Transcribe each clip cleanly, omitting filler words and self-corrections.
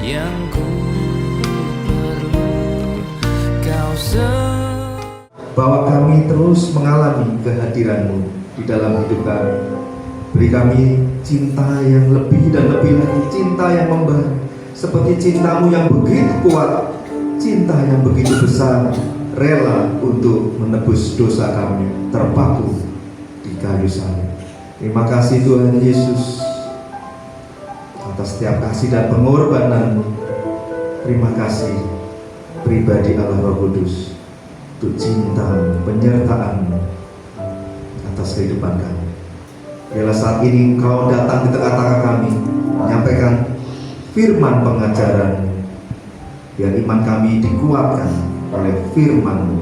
yang ku perlu kau bahwa kami terus mengalami kehadiran-Mu di dalam hidup kami. Beri kami cinta yang lebih dan lebih lagi, cinta yang membara, seperti cinta-Mu yang begitu kuat, cinta yang begitu besar, rela untuk menebus dosa kami, terpaku di kayu salib. Terima kasih Tuhan Yesus atas setiap kasih dan pengorbanan-Mu. Terima kasih pribadi Allah Roh Kudus untuk cinta-Mu, penyertaan-Mu atas kehidupan kami. Bila saat ini Engkau datang di tengah-tengah kami, menyampaikan firman pengajaran-Mu, biar iman kami dikuatkan oleh firman-Mu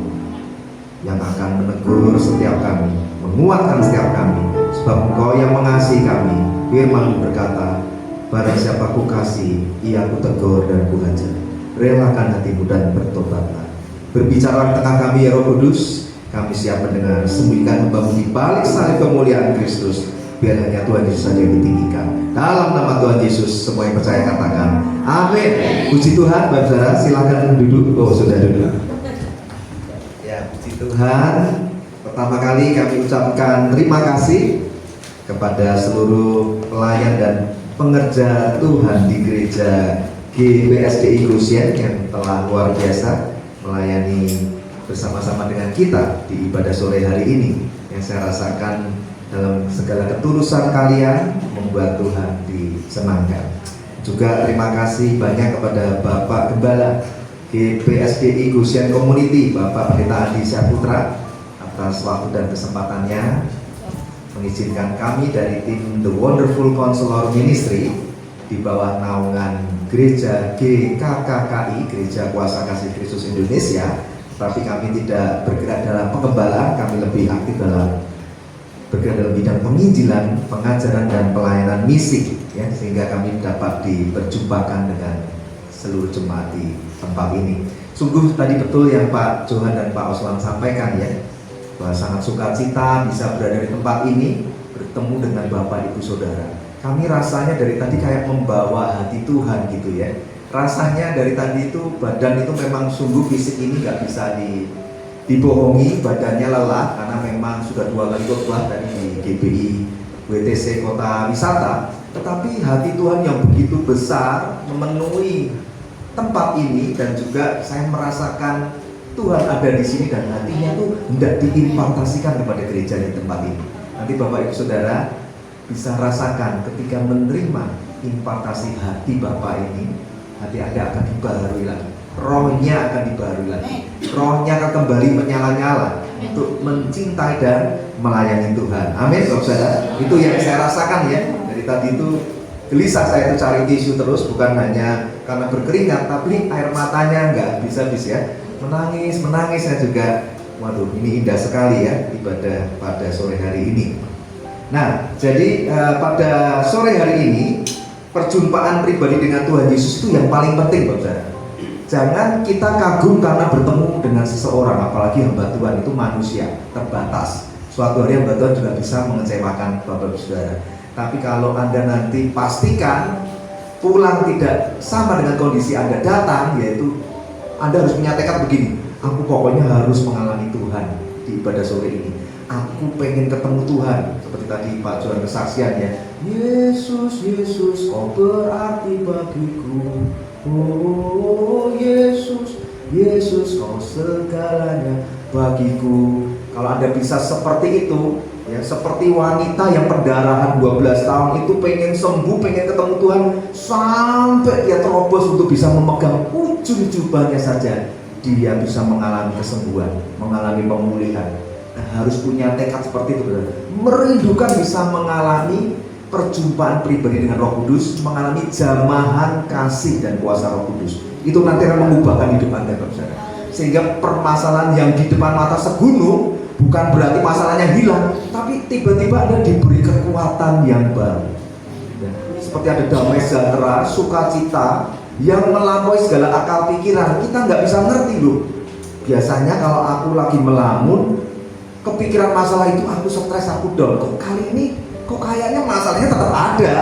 yang akan menegur setiap kami, menguatkan setiap kami, sebab Engkau yang mengasihi kami. Firman-Mu berkata, barang siapa ku kasih, ia ku tegur dan ku ajar. Relakan hatimu dan bertobatlah. Berbicara di tengah kami ya Roh Kudus, kami siap mendengar. Sembunyikan hamba-Mu di balik salib kemuliaan Kristus, biar hanya Tuhan Yesus saja yang ditinggikan. Dalam nama Tuhan Yesus, semua yang percaya katakan amin. Puji Tuhan. Bapak saudara silakan duduk. Oh, sudah duduk ya. Puji Tuhan. Pertama kali kami ucapkan terima kasih kepada seluruh pelayan dan pengerja Tuhan di gereja GPSDI Grosien yang telah luar biasa melayani bersama-sama dengan kita di ibadah sore hari ini, yang saya rasakan dalam segala ketulusan kalian membuat Tuhan disenangkan. Juga terima kasih banyak kepada Bapak Gembala GPSDI Grosien Community, Bapak Pendeta Adi Syaputra, atas waktu dan kesempatannya mengizinkan kami dari tim The Wonderful Counselor Ministry di bawah naungan gereja GKKKI, Gereja Kuasa Kasih Kristus Indonesia. Tapi kami tidak bergerak dalam pengembalaan, kami lebih aktif bergerak dalam bidang penginjilan, pengajaran dan pelayanan misi, ya, sehingga kami dapat diperjumpakan dengan seluruh jemaat di tempat ini. Sungguh tadi betul yang Pak Johan dan Pak Oswan sampaikan, ya, bahwa sangat sukacita bisa berada di tempat ini, bertemu dengan Bapak Ibu Saudara. Kami rasanya dari tadi kayak membawa hati Tuhan gitu, ya. Rasanya dari tadi itu badan itu memang sungguh fisik ini nggak bisa dibohongi, badannya lelah karena memang sudah 2 kali khotbah tadi di GBI WTC Kota Wisata. Tetapi hati Tuhan yang begitu besar memenuhi tempat ini, dan juga saya merasakan Tuhan ada di sini dan hatinya tuh hendak diimpartasikan kepada gereja di tempat ini. Nanti Bapak Ibu Saudara bisa rasakan ketika menerima impartasi hati Bapak ini, hati Anda akan dibaharui lagi, rohnya akan dibaharui lagi, rohnya akan kembali menyala-nyala untuk mencintai dan melayani Tuhan. Amin Bapak Saudara. Itu yang saya rasakan, ya. Dari tadi itu gelisah saya itu cari tisu terus, bukan hanya karena berkeringat, tapi air matanya nggak habis-habis, ya. Menangis saya juga. Waduh, ini indah sekali, ya, ibadah pada sore hari ini. Nah, jadi pada sore hari ini perjumpaan pribadi dengan Tuhan Yesus itu yang paling penting, Bapak Saudara. Jangan kita kagum karena bertemu dengan seseorang, apalagi hamba Tuhan itu manusia, terbatas. Suatu hari hamba Tuhan juga bisa mengecewakan Bapak Saudara. Tapi kalau Anda nanti pastikan pulang tidak sama dengan kondisi Anda datang, yaitu Anda harus punya tekad begini, aku pokoknya harus mengalami Tuhan di ibadah sore ini. Aku pengen ketemu Tuhan. Seperti tadi Pak Johan kesaksian, ya, Yesus, Yesus, kau berarti bagiku. Oh Yesus, Yesus, kau segalanya bagiku. Kalau Anda bisa seperti itu, ya, seperti wanita yang pendarahan 12 tahun itu pengen sembuh, pengen ketemu Tuhan, sampai dia terobos untuk bisa memegang ujung jubahnya saja, dia bisa mengalami kesembuhan, mengalami pemulihan. Nah, harus punya tekad seperti itu, benar. Merindukan bisa mengalami perjumpaan pribadi dengan Roh Kudus, mengalami jamahan kasih dan kuasa Roh Kudus. Itu nanti akan mengubahkan hidup Anda, saudara. Sehingga permasalahan yang di depan mata segunung bukan berarti masalahnya hilang, tapi tiba-tiba Anda diberi kekuatan yang baru. Seperti ada damai sejahtera, sukacita yang melampaui segala akal pikiran. Kita nggak bisa ngerti loh. Biasanya kalau aku lagi melamun, kepikiran masalah itu, aku stres, aku down. Kok kali ini kok kayaknya masalahnya tetap ada,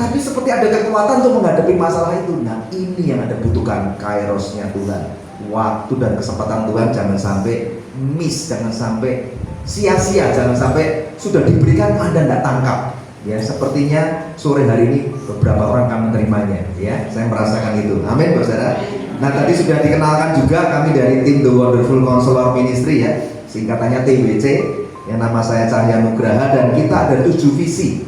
tapi seperti seperti ada kekuatan untuk menghadapi masalah itu. Nah, ini yang Anda butuhkan, kairosnya Tuhan. Waktu dan kesempatan Tuhan jangan sampai miss, jangan sampai sia-sia, jangan sampai sudah diberikan Anda tidak tangkap. Ya, sepertinya sore hari ini beberapa orang akan menerimanya. Ya, saya merasakan itu. Amin, saudara. Nah, tadi sudah dikenalkan juga kami dari tim The Wonderful Counselor Ministry ya, singkatannya TWC. Yang nama saya Cahya Nugraha dan kita ada 7 visi.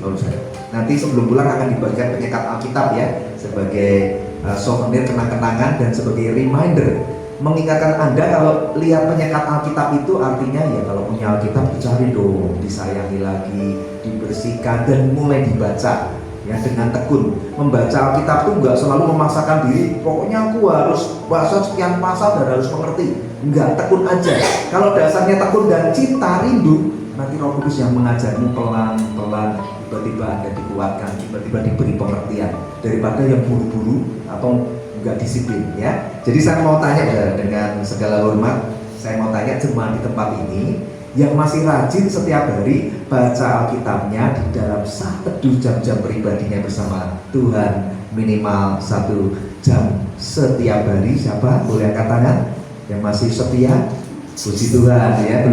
Nanti sebelum pulang akan dibagikan penyekat Alkitab ya, sebagai souvenir kenang-kenangan dan sebagai reminder mengingatkan Anda kalau lihat penyekat Alkitab itu artinya ya kalau punya Alkitab dicari dong, disayangi lagi, dibersihkan dan mulai dibaca ya dengan tekun. Membaca Alkitab itu enggak selalu memaksakan diri, pokoknya aku harus baca sekian pasal dan harus mengerti. Enggak, tekun aja. Kalau dasarnya tekun dan cinta rindu, nanti Roh Kudus yang mengajarmu pelan-pelan, tiba-tiba Anda dikuatkan, tiba-tiba diberi pengertian daripada yang buru-buru atau enggak disiplin ya. Jadi saya mau tanya dengan segala hormat, saya mau tanya jemaat di tempat ini yang masih rajin setiap hari baca Alkitabnya di dalam saat teduh jam-jam pribadinya bersama Tuhan minimal 1 jam setiap hari. Siapa? Boleh angkat tangan? Yang masih setia? Puji Tuhan ya,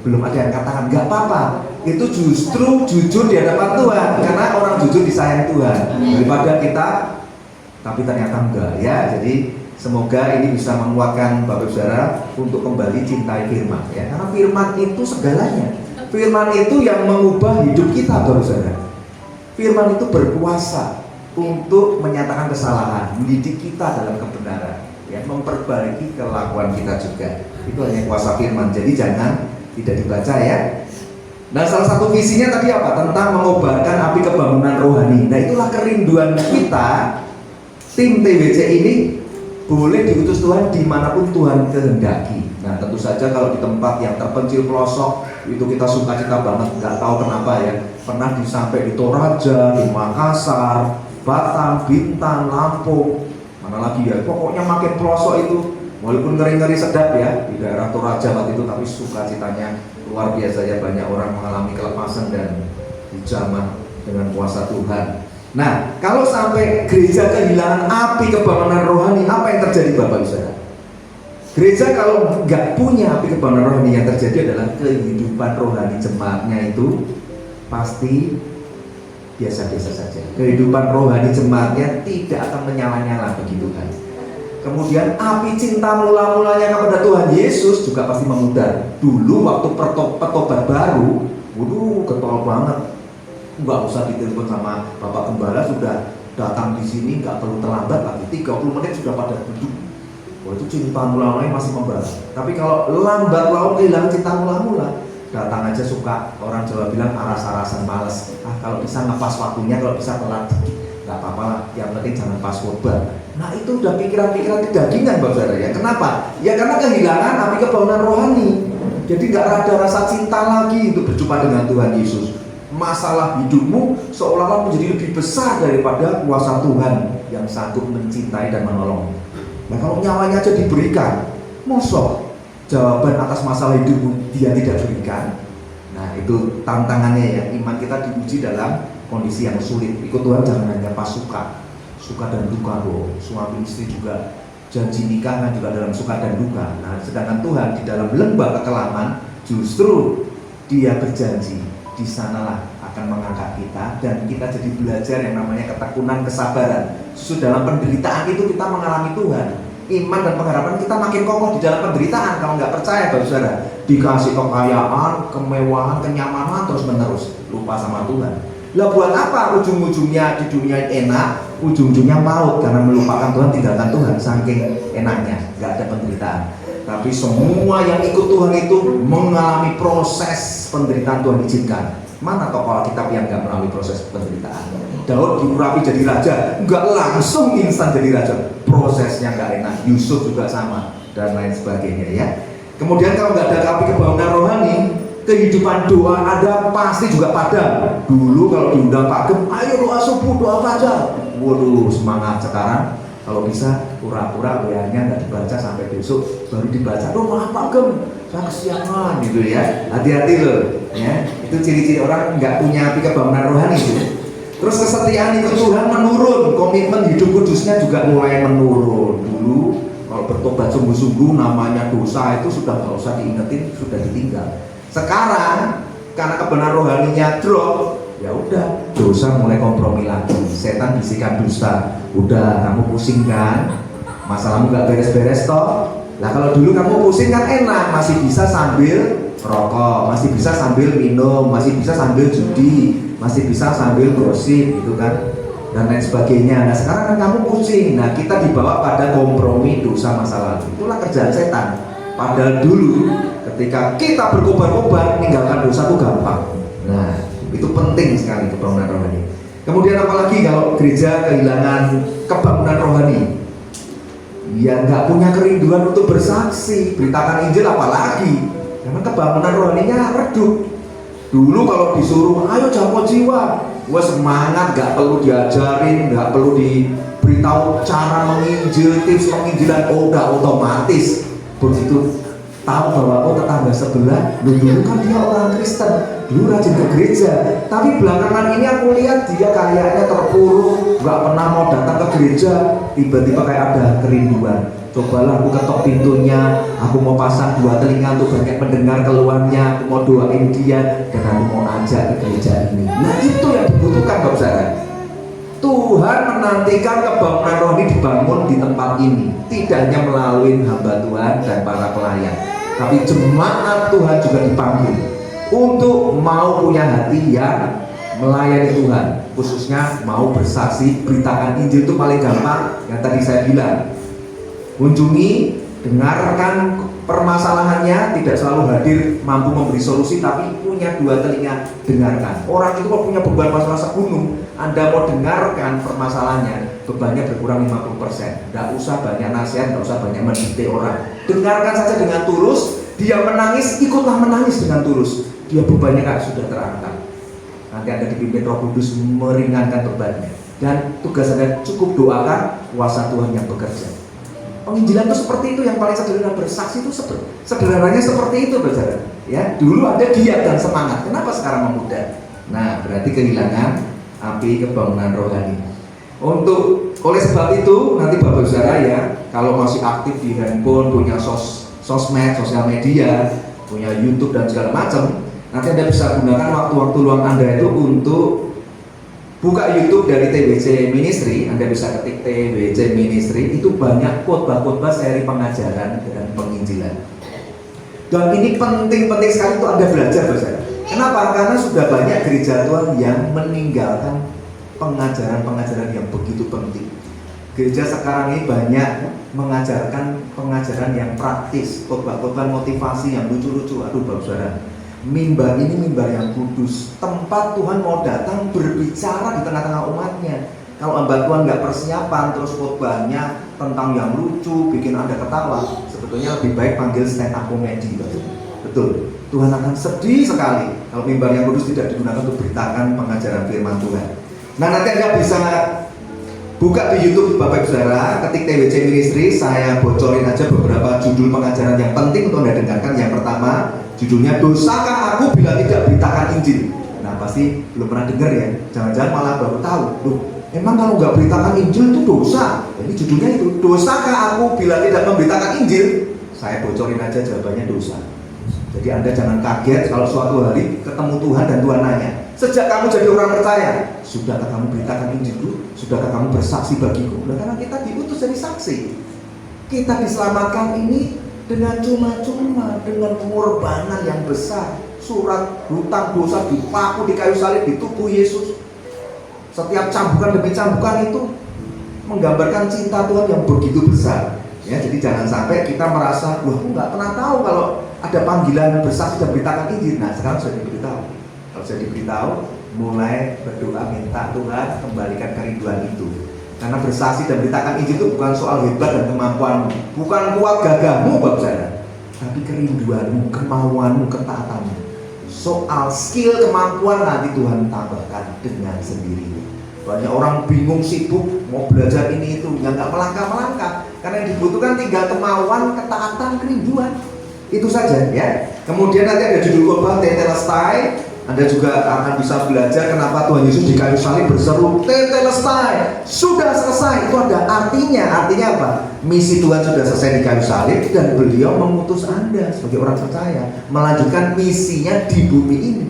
belum ada yang angkat tangan. Gak apa-apa, itu justru jujur di hadapan Tuhan, karena orang jujur disayang Tuhan daripada kita tapi ternyata enggak ya. Jadi semoga ini bisa menguatkan Bapak Saudara untuk kembali cintai firman ya, karena firman itu segalanya. Firman itu yang mengubah hidup kita Bapak Saudara. Firman itu berkuasa untuk menyatakan kesalahan, mendidik kita dalam kebenaran ya, memperbaiki kelakuan kita juga. Itu hanya kuasa firman. Jadi jangan tidak dibaca ya. Nah, salah satu visinya tadi apa? Tentang mengobarkan api kebangunan rohani. Nah, itulah kerinduan kita. Tim TWC ini boleh diutus Tuhan dimanapun Tuhan kehendaki. Nah, tentu saja kalau di tempat yang terpencil pelosok itu kita sukacita banget, nggak tahu kenapa ya. Pernah sampai di Toraja, di Makassar, Batam, Bintan, Lampung, mana lagi ya. Pokoknya makin pelosok itu, walaupun ngeri-ngeri sedap ya di daerah Toraja waktu itu, tapi sukacitanya luar biasa ya. Banyak orang mengalami kelepasan dan dijamah dengan kuasa Tuhan. Nah, kalau sampai gereja kehilangan api kebangunan rohani, apa yang terjadi Bapak Ibu Saudara? Gereja kalau nggak punya api kebangunan rohani, yang terjadi adalah kehidupan rohani jemaatnya itu pasti biasa-biasa saja. Kehidupan rohani jemaatnya tidak akan menyala-nyala begitu kan. Kemudian api cinta mula-mulanya kepada Tuhan Yesus juga pasti memudar. Dulu waktu petobat baru, waduh getol banget. Nggak usah ditelepon sama Bapak Gembala, sudah datang di sini, nggak perlu terlambat lagi, 30 menit sudah pada duduk. Wah, itu cinta mula-mulanya masih membara. Tapi kalau lambat laun kehilangan cinta mula-mula, datang aja suka, orang Jawa bilang aras-arasan males. Kalau bisa ngepas waktunya, kalau bisa telat dikit, nggak apa-apa lah, yang penting jangan pas khotbah. Nah, itu udah pikiran-pikiran kedagingan Bapak Saudara ya. Kenapa? Ya karena kehilangan api kebangunan rohani. Jadi nggak ada rasa cinta lagi untuk berjumpa dengan Tuhan Yesus. Masalah hidupmu seolah-olah menjadi lebih besar daripada kuasa Tuhan yang sanggup mencintai dan menolong. Nah, kalau nyawanya aja diberikan, mosok jawaban atas masalah hidupmu dia tidak berikan. Nah, itu tantangannya ya. Iman kita diuji dalam kondisi yang sulit. Ikut Tuhan jangan hanya pas suka dan duka loh. Suami istri juga janji nikah kan juga dalam suka dan duka. Nah, sedangkan Tuhan di dalam lembah kekelaman justru dia berjanji di sanalah akan mengangkat kita dan kita jadi belajar yang namanya ketekunan, kesabaran. Justru dalam penderitaan itu kita mengalami Tuhan. Iman dan pengharapan kita makin kokoh di dalam penderitaan. Kalau nggak percaya Bapak Saudara, dikasih kekayaan, kemewahan, kenyamanan terus menerus, lupa sama Tuhan. Lah buat apa ujung-ujungnya di dunia enak, ujung-ujungnya maut karena melupakan Tuhan, tinggalkan Tuhan, saking enaknya, nggak ada penderitaan. Tapi semua yang ikut Tuhan itu mengalami proses penderitaan. Tuhan izinkan. Mana tokoh Alkitab yang nggak melalui proses penderitaan? Daud diurapi jadi raja, nggak langsung instan jadi raja, prosesnya nggak enak. Yusuf juga sama dan lain sebagainya ya. Kemudian kalau nggak ada api kebangunan rohani, kehidupan doa ada pasti juga padam. Dulu kalau diundang Pak Gem, ayo doa subuh, doa fajar. Waduh, semangat. Sekarang kalau bisa pura-pura WA-nya nggak dibaca sampai besok baru dibaca. Loh maaf Pak Gem, saya kesiangan gitu ya. Hati-hati loh ya. Itu ciri-ciri orang nggak punya api kebangunan rohani gitu. Terus kesetiaan ikut Tuhan menurun, komitmen hidup kudusnya juga mulai menurun. Dulu kalau bertobat sungguh-sungguh namanya dosa itu sudah nggak usah diingetin, sudah ditinggal. Sekarang karena kebenaran rohaninya drop, ya udah dosa mulai kompromi lagi. Setan bisikan dusta, udah kamu pusing kan, masalahmu nggak beres-beres toh. Nah kalau dulu kamu pusing kan enak, masih bisa sambil rokok, masih bisa sambil minum, masih bisa sambil judi, masih bisa sambil gosip gitu kan, dan lain sebagainya. Nah sekarang kan kamu pusing. Nah kita dibawa pada kompromi dosa masa lalu. Itulah kerjaan setan. Padahal dulu ketika kita berkobar-kobar meninggalkan dosa itu gampang. Nah itu penting sekali kebangunan rohani. Kemudian apalagi kalau gereja kehilangan kebangunan rohani, ya nggak punya kerinduan untuk bersaksi, beritakan Injil apalagi. Karena kebangunan rohaninya redup. Dulu kalau disuruh, ayo jamu jiwa, gua semangat, gak perlu diajarin, gak perlu diberitahu cara menginjil, tips penginjilan, oh udah otomatis. Begitu tahu bahwa oh tetangga sebelah, dulu kan dia orang Kristen, dulu rajin ke gereja. Tapi belakangan ini aku lihat dia kayaknya terpuruk, gak pernah mau datang ke gereja. Tiba-tiba kayak ada kerinduan. Cobalah aku ketok pintunya, aku mau pasang 2 telinga untuk banyak mendengar keluhannya, aku mau doain dia, dan aku mau ajak ke gereja ini. Nah itu yang dibutuhkan Bapak Saudara. Tuhan menantikan kebangunan rohani dibangun di tempat ini, tidak hanya melalui hamba Tuhan dan para pelayan, tapi jemaat Tuhan juga dipanggil untuk mau punya hati yang melayani Tuhan, khususnya mau bersaksi, beritakan Injil. Itu paling gampang yang tadi saya bilang. Kunjungi, dengarkan permasalahannya, tidak selalu hadir mampu memberi solusi, tapi punya 2 telinga, dengarkan. Orang itu kalau punya beban masalah segunung, Anda mau dengarkan permasalahannya, bebannya berkurang 50%. Tidak usah banyak nasihat, tidak usah banyak mendikte orang. Dengarkan saja dengan tulus. Dia menangis, ikutlah menangis dengan tulus. Dia bebannya sudah terangkat. Nanti Anda dipimpin Roh Kudus meringankan bebannya. Dan tugas Anda cukup doakan, kuasa Tuhan yang bekerja. Penginjilan itu seperti itu, yang paling sederhana. Bersaksi itu sederhananya seperti itu, saudara. Ya, dulu ada giat dan semangat. Kenapa sekarang memudar? Nah, berarti kehilangan api kebangunan rohani. Oleh sebab itu, nanti Bapak Saudara ya, kalau masih aktif di handphone, punya sosmed, sosial media, punya YouTube dan segala macam, nanti Anda bisa gunakan waktu-waktu luang Anda itu untuk buka YouTube dari TWC Ministry. Anda bisa ketik TWC Ministry, itu banyak khotbah-khotbah seri pengajaran dan penginjilan. Dan ini penting-penting sekali untuk Anda belajar, Bapak. Kenapa? Karena sudah banyak gereja Tuhan yang meninggalkan pengajaran-pengajaran yang begitu penting. Gereja sekarang ini banyak mengajarkan pengajaran yang praktis, khotbah-khotbah motivasi yang lucu-lucu. Aduh, Bapak Saudara, mimbar ini mimbar yang kudus, tempat Tuhan mau datang berbicara di tengah-tengah umatnya. Kalau hamba Tuhan nggak persiapan, terus khotbahnya tentang yang lucu, bikin Anda ketawa, sebetulnya lebih baik panggil stand up comedy. Betul, Tuhan akan sedih sekali kalau mimbar yang kudus tidak digunakan untuk beritakan pengajaran firman Tuhan. Nah, nanti Anda bisa buka di YouTube Bapak Ibu Saudara, ketik TWC Ministry. Saya bocorin aja beberapa judul pengajaran yang penting untuk Anda dengarkan. Yang pertama, judulnya dosakah aku bila tidak beritakan Injil. Nah pasti belum pernah dengar ya, jangan-jangan malah baru tahu. Loh, emang kalau nggak beritakan Injil itu dosa? Jadi judulnya itu, dosakah aku bila tidak memberitakan Injil. Saya bocorin aja jawabannya dosa. Jadi Anda jangan kaget kalau suatu hari ketemu Tuhan dan Tuhan nanya, sejak kamu jadi orang percaya, sudahkah kamu beritakan Injil dulu? Sudahkah kamu bersaksi bagiku? Nah, karena kita diutus jadi saksi. Kita diselamatkan ini dengan cuma-cuma, dengan pengorbanan yang besar. Surat hutang dosa dipaku di kayu salib di tubuh Yesus. Setiap cambukan demi cambukan itu menggambarkan cinta Tuhan yang begitu besar. Ya, jadi jangan sampai kita merasa, wah, aku nggak pernah tahu kalau ada panggilan bersaksi dan beritakan Injil. Nah, sekarang sudah diberitahu. Kalau sudah diberitahu, mulai berdoa minta Tuhan kembalikan kerinduan itu. Karena bersaksi dan beritakan Injil itu bukan soal hebat dan kemampuanmu, bukan kuat gagahmu, Bapak Saudara, tapi kerinduanmu, kemauanmu, ketaatanmu. Soal skill, kemampuan nanti Tuhan tambahkan dengan sendirinya. Banyak orang bingung, sibuk mau belajar ini itu, yang nggak melangkah-melangkah. Karena yang dibutuhkan tinggal kemauan, ketaatan, kerinduan. Itu saja ya. Kemudian nanti ada judul khotbah Tetelestai, Anda juga akan bisa belajar kenapa Tuhan Yesus di kayu salib berseru tetelestai, sudah selesai. Itu ada artinya apa? Misi Tuhan sudah selesai di kayu salib, dan beliau mengutus Anda sebagai orang percaya melanjutkan misinya di bumi ini.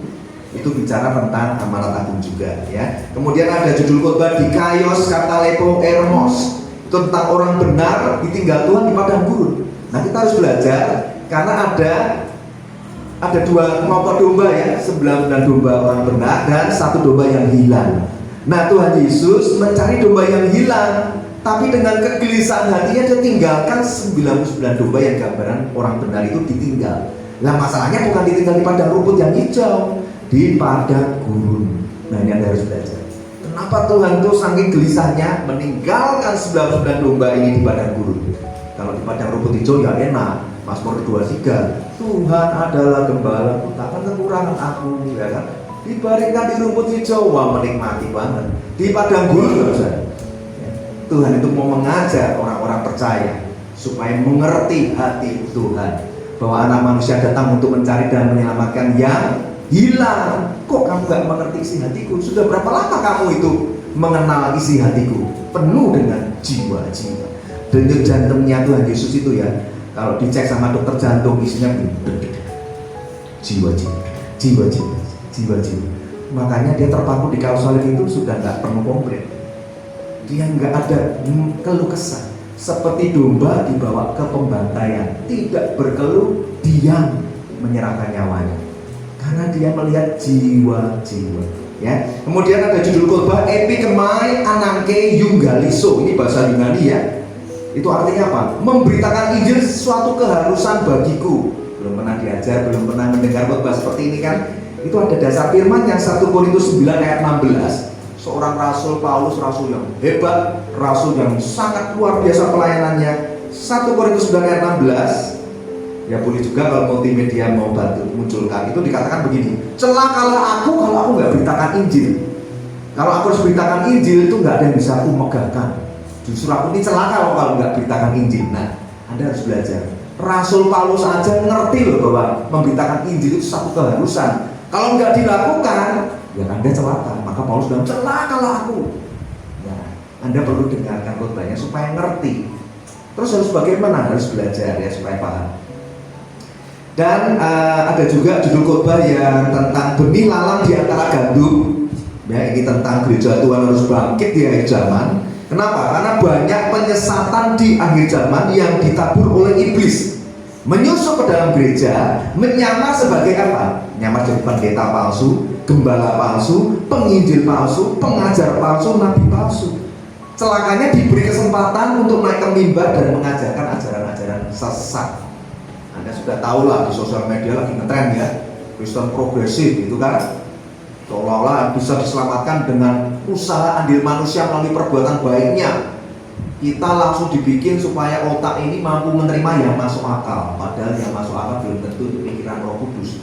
Itu bicara tentang amanat agung juga ya. Kemudian ada judul khotbah di Kaios Katalepo Ermos, tentang orang benar ditinggal Tuhan di padang gurun. Nah, kita harus belajar karena ada dua kelompok domba ya, 99 domba orang benar dan satu domba yang hilang. Nah, Tuhan Yesus mencari domba yang hilang, tapi dengan kegelisahan hatinya dia tinggalkan 99 domba yang gambaran orang benar itu ditinggal. Nah, masalahnya bukan ditinggal di padang rumput yang hijau, di padang gurun. Nah, ini Anda harus belajar. Kenapa Tuhan tuh saking gelisahnya meninggalkan 99 domba ini di padang gurun? Kalau di padang rumput hijau ya enak. Mazmur 23, Tuhan adalah gembala, takkan kekurangan aku, ya kan? Dibaringkan di rumput hijau, wah menikmati banget. Di padang gurun nggak usah. Tuhan itu mau mengajak orang-orang percaya supaya mengerti hati Tuhan, bahwa anak manusia datang untuk mencari dan menyelamatkan yang hilang. Kok kamu gak mengerti isi hatiku? Sudah berapa lama kamu itu mengenal isi hatiku? Penuh dengan jiwa-jiwa. Denyut jantungnya Tuhan Yesus itu ya, kalau dicek sama dokter jantung isinya jiwa-jiwa. Makanya dia terpaku di kayu salib itu sudah nggak perlu komplain. Dia nggak ada keluh kesah. Seperti domba dibawa ke pembantaian, tidak berkeluh, diam menyerahkan nyawanya. Karena dia melihat jiwa-jiwa. Ya. Kemudian ada judul khotbah Epikemai Ananke Eungaliso. Ini bahasa Yunani ya. Itu artinya apa? Memberitakan Injil suatu keharusan bagiku. Belum pernah diajar, belum pernah mendengar khotbah seperti ini kan? Itu ada dasar firman yang 1 Korintus 9 ayat 16. Seorang rasul Paulus, rasul yang hebat, rasul yang sangat luar biasa pelayanannya. 1 Korintus 9 ayat 16. Ya boleh juga kalau multimedia mau bantu munculkan. Itu dikatakan begini, celakalah aku kalau aku nggak beritakan Injil. Kalau aku harus beritakan Injil itu nggak ada yang bisa aku megahkan. Justru aku ini celaka kalau nggak beritakan Injil. Nah, Anda harus belajar. Rasul Paulus aja ngerti loh bahwa memberitakan Injil itu satu keharusan. Kalau nggak dilakukan, ya Anda celaka. Maka Paulus bilang celakalah aku. Ya, Anda perlu dengarkan khotbahnya supaya ngerti. Terus harus bagaimana? Harus belajar ya supaya paham. Dan ada juga judul khotbah yang tentang benih lalang di antara gandum. Ya, ini tentang gereja Tuhan harus bangkit di akhir zaman. Kenapa? Karena banyak penyesatan di akhir zaman yang ditabur oleh iblis, menyusup ke dalam gereja, menyamar sebagai apa? Menyamar jadi pendeta palsu, gembala palsu, penginjil palsu, pengajar palsu, nabi palsu. Celakanya diberi kesempatan untuk naik ke mimbar dan mengajarkan ajaran-ajaran sesat. Anda sudah tahu lah di sosial media lagi ngetren ya, Kristen progresif gitu kan, seolah-olah bisa diselamatkan dengan usaha andil manusia melalui perbuatan baiknya. Kita langsung dibikin supaya otak ini mampu menerima yang masuk akal, padahal yang masuk akal belum tentu itu pikiran Roh Kudus.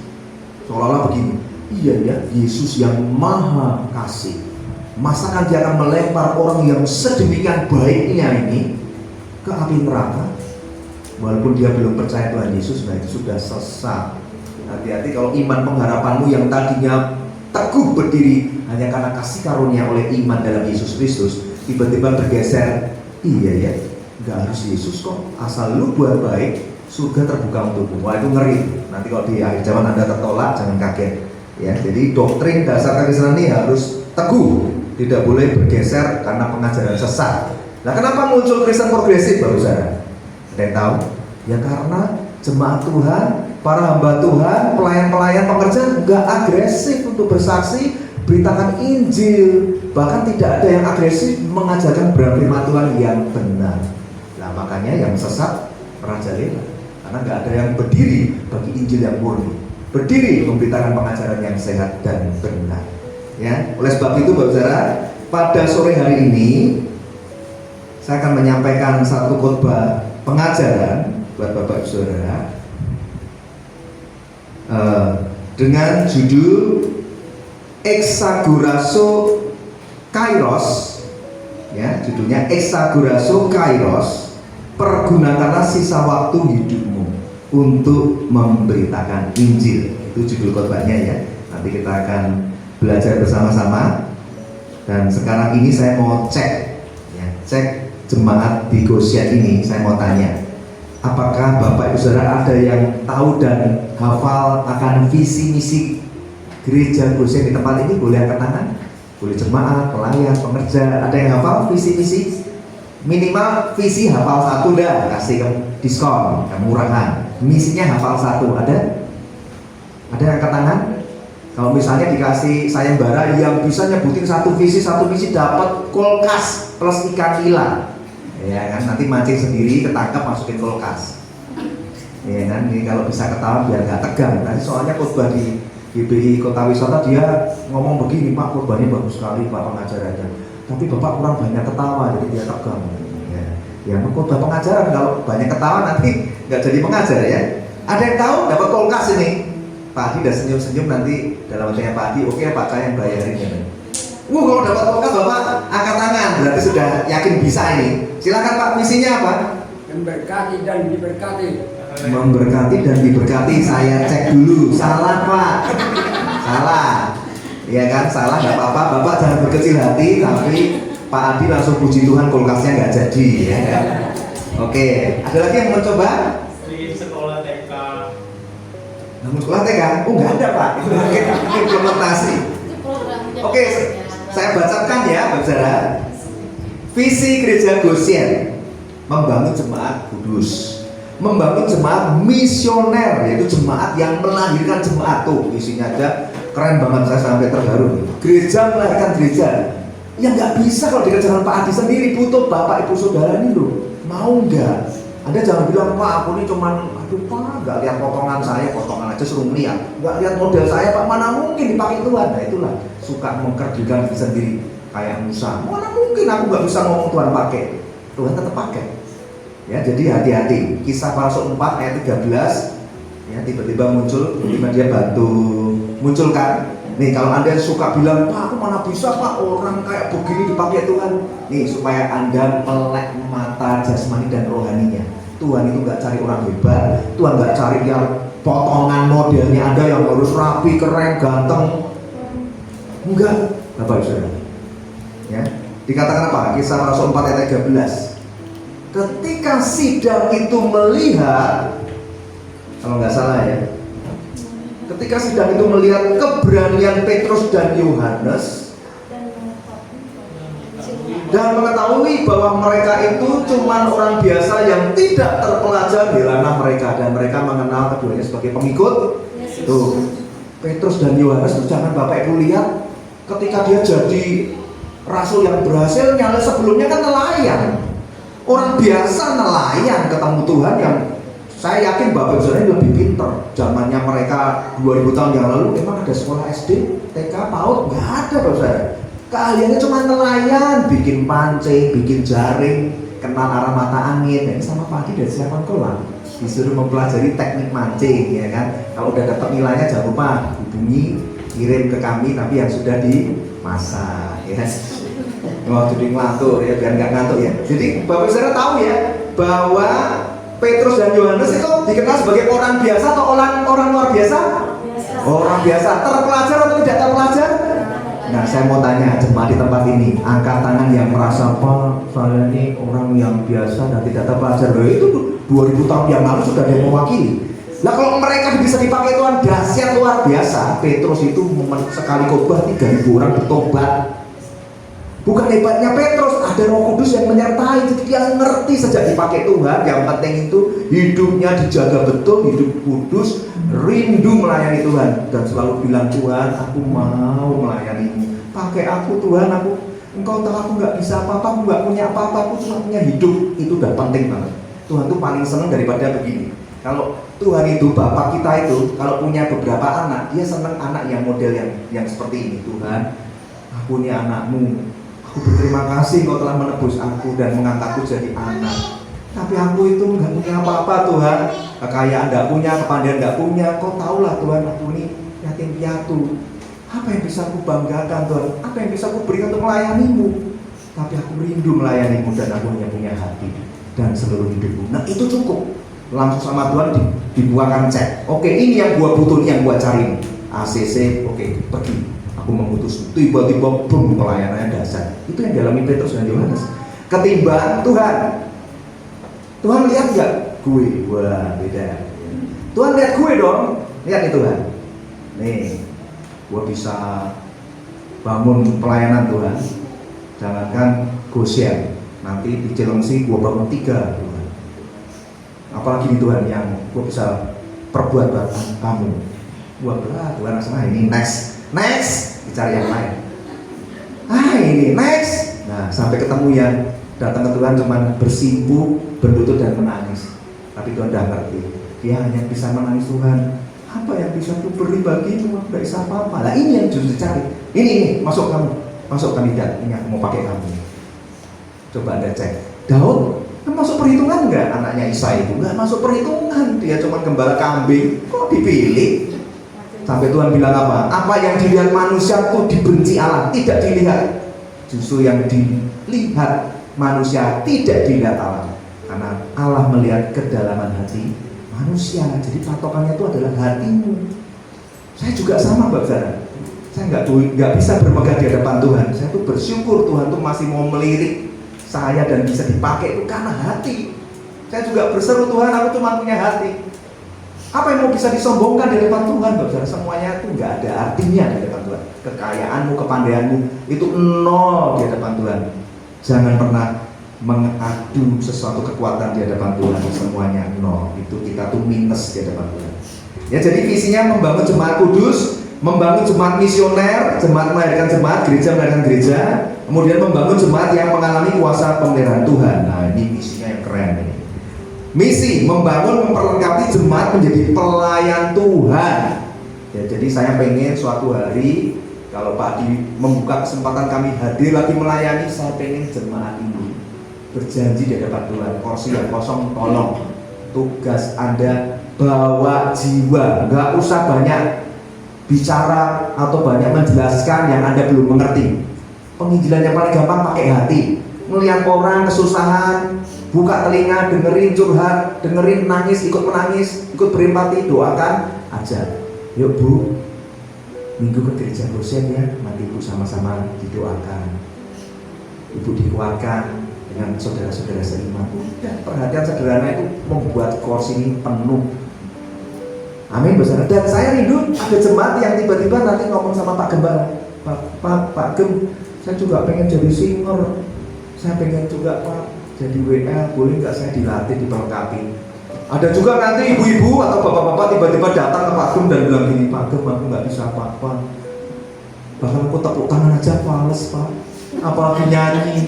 Seolah-olah begini, iya ya, Yesus yang maha kasih, masakan dia akan melempar orang yang sedemikian baiknya ini ke api neraka? Walaupun dia belum percaya Tuhan Yesus, nah itu sudah sesat. Hati-hati kalau iman pengharapanmu yang tadinya teguh berdiri hanya karena kasih karunia oleh iman dalam Yesus Kristus, tiba-tiba bergeser. Iya ya, nggak harus Yesus kok, asal lu buat baik, surga terbuka untukmu. Wah itu ngeri. Nanti kalau di akhir zaman Anda tertolak, jangan kaget. Ya, jadi doktrin dasar kekristenan ini harus teguh, tidak boleh bergeser karena pengajaran sesat. Nah, kenapa muncul Kristen progresif, Bapak Saudara? Ada yang tahu? Ya karena jemaat Tuhan, para hamba Tuhan, pelayan-pelayan pengerja nggak agresif untuk bersaksi, beritakan Injil. Bahkan tidak ada yang agresif mengajarkan firman Tuhan yang benar. Nah makanya yang sesat merajalela, karena nggak ada yang berdiri bagi Injil yang murni, berdiri memberitakan pengajaran yang sehat dan benar. Ya, oleh sebab itu Bapak Saudara, pada sore hari ini saya akan menyampaikan satu khotbah pengajaran buat Bapak Saudara dengan judul Exagorazo Kairos, ya, judulnya Exagorazo Kairos. Pergunakanlah sisa waktu hidupmu untuk memberitakan Injil. Itu judul khotbahnya ya. Nanti kita akan belajar bersama-sama. Dan sekarang ini saya mau cek, ya, cek jemaat di Goshen ini. Saya mau tanya, apakah Bapak Ibu Saudara ada yang tahu dan hafal akan visi misi gereja Goshen di tempat ini? Boleh angkat tangan? Boleh jemaat, pelayan, pengerja. Ada yang hafal visi misi? Minimal visi hafal satu dah, kasih diskon, kemurahan. Misinya hafal satu, ada? Ada yang angkat tangan? Kalau misalnya dikasih sayembara yang bisa nyebutin satu visi dapat kulkas plus ikan nila, ya kan? Nanti mancing sendiri, ketangkap masukin kulkas, ya kan? Ini kalau bisa ketawa biar nggak tegang. Tadi soalnya khotbah di GBI Kota Wisata dia ngomong begini, Pak, khotbahnya bagus sekali Pak pengajarannya, tapi Bapak kurang banyak ketawa jadi dia tegang. Ya khotbah pengajaran kalau banyak ketawa nanti nggak jadi pengajar ya. Ada yang tahu dapat kulkas ini? Pak Adi udah senyum-senyum, nanti dalam hatinya Pak Adi, oke Pak, saya yang bayarin ya. Kalau dapat kulkas Bapak angkat tangan, berarti sudah yakin bisa ini. Silakan Pak, misinya apa? Memberkati dan diberkati. Memberkati dan diberkati. Saya cek dulu, salah Pak. Salah. Ya kan, salah nggak apa-apa. Bapak jangan berkecil hati, tapi Pak Adi langsung puji Tuhan kulkasnya nggak jadi ya kan? Oke, ada lagi yang mau coba? Di sekolah TK. Namun sekolah TK? Oh nggak ada Pak, itu implementasi. Oke, saya bacakan ya Bapak Saudara. Visi Gereja Goshen membangun jemaat kudus, membangun jemaat misioner, yaitu jemaat yang melahirkan jemaat. Tuh isinya aja keren banget, saya sampai terharu. Gereja melahirkan gereja. Ya nggak bisa kalau dikerjakan Pak Adi sendiri, butuh Bapak Ibu Saudara ini loh. Mau nggak? Anda jangan bilang, Pak aku ini cuman, aduh Pak, nggak lihat potongan saya, potongan aja suruh melihat, nggak lihat model saya Pak, mana mungkin dipakai Tuhan. Nah itulah, suka mengkerjakan diri sendiri kayak Musa. Mana mungkin aku nggak bisa ngomong Tuhan pakai, Tuhan tetap pakai. Ya jadi hati-hati. Kisah Para Rasul 4 ayat 13, ya tiba-tiba muncul, tiba-tiba dia bantu munculkan. Nih kalau Anda suka bilang, Pak aku mana bisa Pak orang kayak begini dipakai Tuhan. Nih supaya Anda melek mata jasmani dan rohaninya. Tuhan itu nggak cari orang hebat, Tuhan nggak cari yang potongan modelnya Anda yang harus rapi, keren, ganteng. Enggak, Bapak Ibu Saudara. Ya, dikatakan apa? Kisah Para Rasul 4 ayat 13. Ketika sidang itu melihat, kalau nggak salah ya, ketika sidang itu melihat keberanian Petrus dan Yohanes dan mengetahui bahwa mereka itu cuma orang biasa yang tidak terpelajar di ranah mereka, dan mereka mengenal keduanya sebagai pengikut. Tuh, Petrus dan Yohanes itu jangan Bapak Ibu lihat, ketika dia jadi rasul yang berhasil, nyala sebelumnya kan nelayan, orang biasa nelayan ketemu Tuhan yang saya yakin Bapak Ibu Saudara lebih pinter. Zamannya mereka 2000 tahun yang lalu emang ada sekolah SD, TK, PAUD? Nggak ada Bapak Saudara. Keahliannya cuma nelayan, bikin pancing, bikin jaring, kenal arah mata angin. Dan sama pagi dari siapan kolam disuruh mempelajari teknik mancing, ya kan. Kalau udah dapat nilainya jangan lupa hubungi, kirim ke kami, tapi yang sudah dimasak, ya. Waktu di ngelantur ya, biar nggak ngantuk ya. Jadi Bapak Saudara tahu ya bahwa Petrus dan Yohanes itu dikenal sebagai orang biasa atau orang luar biasa? Orang biasa, terpelajar atau tidak terpelajar? Nah, saya mau tanya jemaat di tempat ini, angkat tangan yang merasa, Pak, saya ini orang yang biasa dan tidak terpelajar. Loh, itu 2000 tahun yang lalu sudah ada yang mewakili. Nah, kalau mereka bisa dipakai Tuhan, dahsyat luar biasa. Petrus itu sekali khotbah 3000 orang bertobat. Bukan hebatnya Petrus, ada Roh Kudus yang menyertai. Jadi dia ngerti sejak dipakai Tuhan, yang penting itu hidupnya dijaga betul, hidup kudus, rindu melayani Tuhan, dan selalu bilang, Tuhan aku mau melayani, pakai aku Tuhan, Engkau tahu aku nggak bisa apa-apa, aku nggak punya apa-apa, aku cuma punya hidup. Itu udah penting banget. Tuhan tuh paling seneng daripada begini. Kalau Tuhan itu Bapak kita itu kalau punya beberapa anak, dia seneng anak yang model yang seperti ini. Tuhan, aku ini anakmu, aku berterima kasih Kau telah menebus aku dan mengangkatku jadi anak. Tapi aku itu nggak punya apa-apa Tuhan, kekayaan nggak punya, kepandaian nggak punya. Kau tahulah Tuhan, aku ini yatim piatu. Apa yang bisa aku banggakan Tuhan? Apa yang bisa aku berikan untuk melayanimu? Tapi aku rindu melayanimu dan aku hanya punya hati dan seluruh hidupku. Nah itu cukup. Langsung sama Tuhan dibuangkan cek. Oke, ini yang gua butuh, ini yang gua cari. ACC, oke, pergi. Aku memutus. Tiba-tiba boom, pelayanannya dahsyat. Itu yang dialami Petrus dan Yohanes. Ketimbang Tuhan lihat nggak gue? Wah, beda. Tuhan lihat gue dong. Lihat nih Tuhan. Nih, gue bisa bangun pelayanan Tuhan. Jangankan Goshen, nanti di Cilengsi gue bangun 3 Tuhan. Apalagi di Tuhan yang gue bisa perbuat buat kamu. Gue berat Tuhan langsung ini next, dicari yang lain. Ini next. Nah sampai ketemu yang datang ke Tuhan cuman bersimpu, berlutut dan menangis. Tapi Tuhan udah ngerti, dia hanya bisa menangis. Tuhan, apa yang bisa ku beri bagimu? Aku gak bisa apa-apa. Nah ini yang justru dicari. Ini masuk kandidat. Ini aku mau pakai kamu. Coba Anda cek. Daud kan masuk perhitungan nggak? Anaknya Isai itu nggak masuk perhitungan. Dia cuma gembala kambing. Kok dipilih? Sampai Tuhan bilang apa? Apa yang dilihat manusia itu dibenci Allah, tidak dilihat. Justru yang dilihat manusia tidak dilihat Allah. Karena Allah melihat kedalaman hati manusia. Jadi patokannya itu adalah hatimu. Saya juga sama Mbak Zara. Saya nggak bisa bermegah di hadapan Tuhan. Saya tuh bersyukur Tuhan tuh masih mau melirik saya dan bisa dipakai itu karena hati. Saya juga berseru Tuhan, aku cuma punya hati. Apa yang mau bisa disombongkan di hadapan Tuhan, Bapak? Semuanya itu nggak ada artinya di hadapan Tuhan. Kekayaanmu, kepandaianmu itu nol di hadapan Tuhan. Jangan pernah mengadu sesuatu kekuatan di hadapan Tuhan. Semuanya nol. Itu kita tuh minus di hadapan Tuhan. Ya, jadi visinya membangun jemaat kudus, membangun jemaat misioner, jemaat melahirkan jemaat, gereja melahirkan gereja, kemudian membangun jemaat yang mengalami kuasa pemeliharaan Tuhan. Nah, ini misinya yang keren ini. Misi membangun, memperlengkapi jemaat menjadi pelayan Tuhan. Ya, jadi saya pengen suatu hari kalau Pak Adi membuka kesempatan kami hadir lagi melayani, saya pengen jemaat ini berjanji di hadapan Tuhan, kursi yang kosong tolong. Tugas Anda bawa jiwa, nggak usah banyak bicara atau banyak menjelaskan yang Anda belum mengerti. Penginjilan yang paling gampang pakai hati. Melihat orang kesusahan, buka telinga, dengerin curhat, dengerin nangis, ikut menangis, ikut berempati, doakan aja. Yuk Bu, minggu ke gereja Goshen ya, nanti Ibu sama-sama didoakan. Ibu dikuatkan dengan saudara-saudara seiman. Dan perhatian sederhana itu membuat kursi ini penuh. Amin bersama. Dan saya rindu ada jemaat yang tiba-tiba nanti ngomong sama Pak Gembala, Pak Gem, saya juga pengen jadi singer, saya pengen juga Pak jadi WA, boleh nggak saya dilatih, diperlengkapi. Ada juga nanti ibu-ibu atau bapak-bapak tiba-tiba datang ke Pak Gem dan bilang gini, Pak Gem aku nggak bisa apa-apa, bahkan aku tepuk tangan aja males Pak, apalagi nyanyi.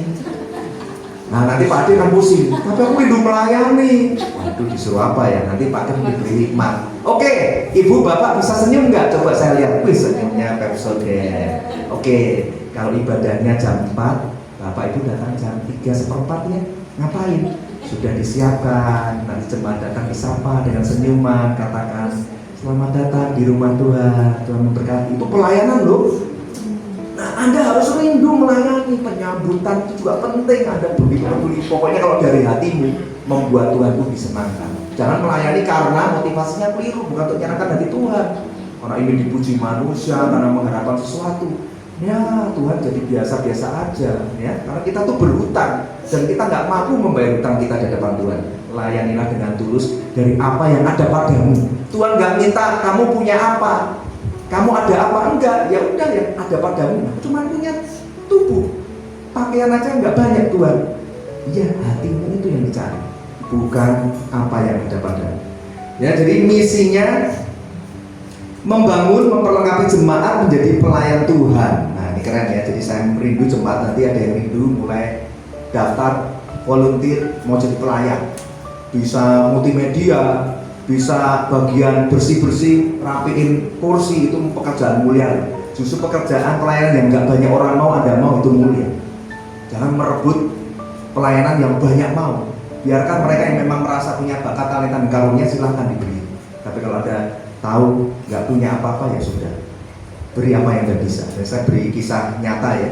Nah nanti Pak Ade kan pusing, tapi aku rindu melayani. Waduh disuruh apa ya, nanti Pak Gem diberi hikmat. Oke, ibu bapak bisa senyum nggak? Coba saya lihat, wih senyumnya Pepsodent. Oke, kalau ibadahnya jam 4, bapak ibu datang jam 3:15 ya, ngapain? Sudah disiapkan, nanti jemaat datang disapa dengan senyuman, katakan selamat datang di rumah Tuhan, Tuhan memberkati. Itu pelayanan loh. Nah, Anda harus rindu melayani, penyambutan itu juga penting. Anda peduli, pokoknya kalau dari hatimu membuat Tuhan itu disenangkan. Jangan melayani karena motivasinya keliru, bukan untuk menyenangkan hati Tuhan. Karena ingin dipuji manusia, karena mengharapkan sesuatu. Ya Tuhan jadi biasa-biasa aja, ya. Karena kita tuh berhutang dan kita nggak mampu membayar hutang kita di hadapan Tuhan. Layanilah dengan tulus dari apa yang ada padamu. Tuhan nggak minta kamu punya apa, kamu ada apa, enggak. Ya udah yang ada padamu. Cuma punya tubuh, pakaian aja nggak banyak Tuhan. Ya hatimu itu yang dicari, bukan apa yang ada padamu. Ya jadi misinya membangun, memperlengkapi jemaat menjadi pelayan Tuhan. Nah ini keren ya. Jadi saya merindu jemaat nanti ada yang rindu mulai daftar volunteer mau jadi pelayan. Bisa multimedia, bisa bagian bersih-bersih, rapiin kursi, itu pekerjaan mulia. Justru pekerjaan pelayanan yang nggak banyak orang mau, Anda mau, itu mulia. Jangan merebut pelayanan yang banyak mau. Biarkan mereka yang memang merasa punya bakat, talenta, dan karunia silahkan diberi. Tapi kalau ada tahu nggak punya apa-apa ya sudah, beri apa yang Anda bisa. Dan saya beri kisah nyata ya.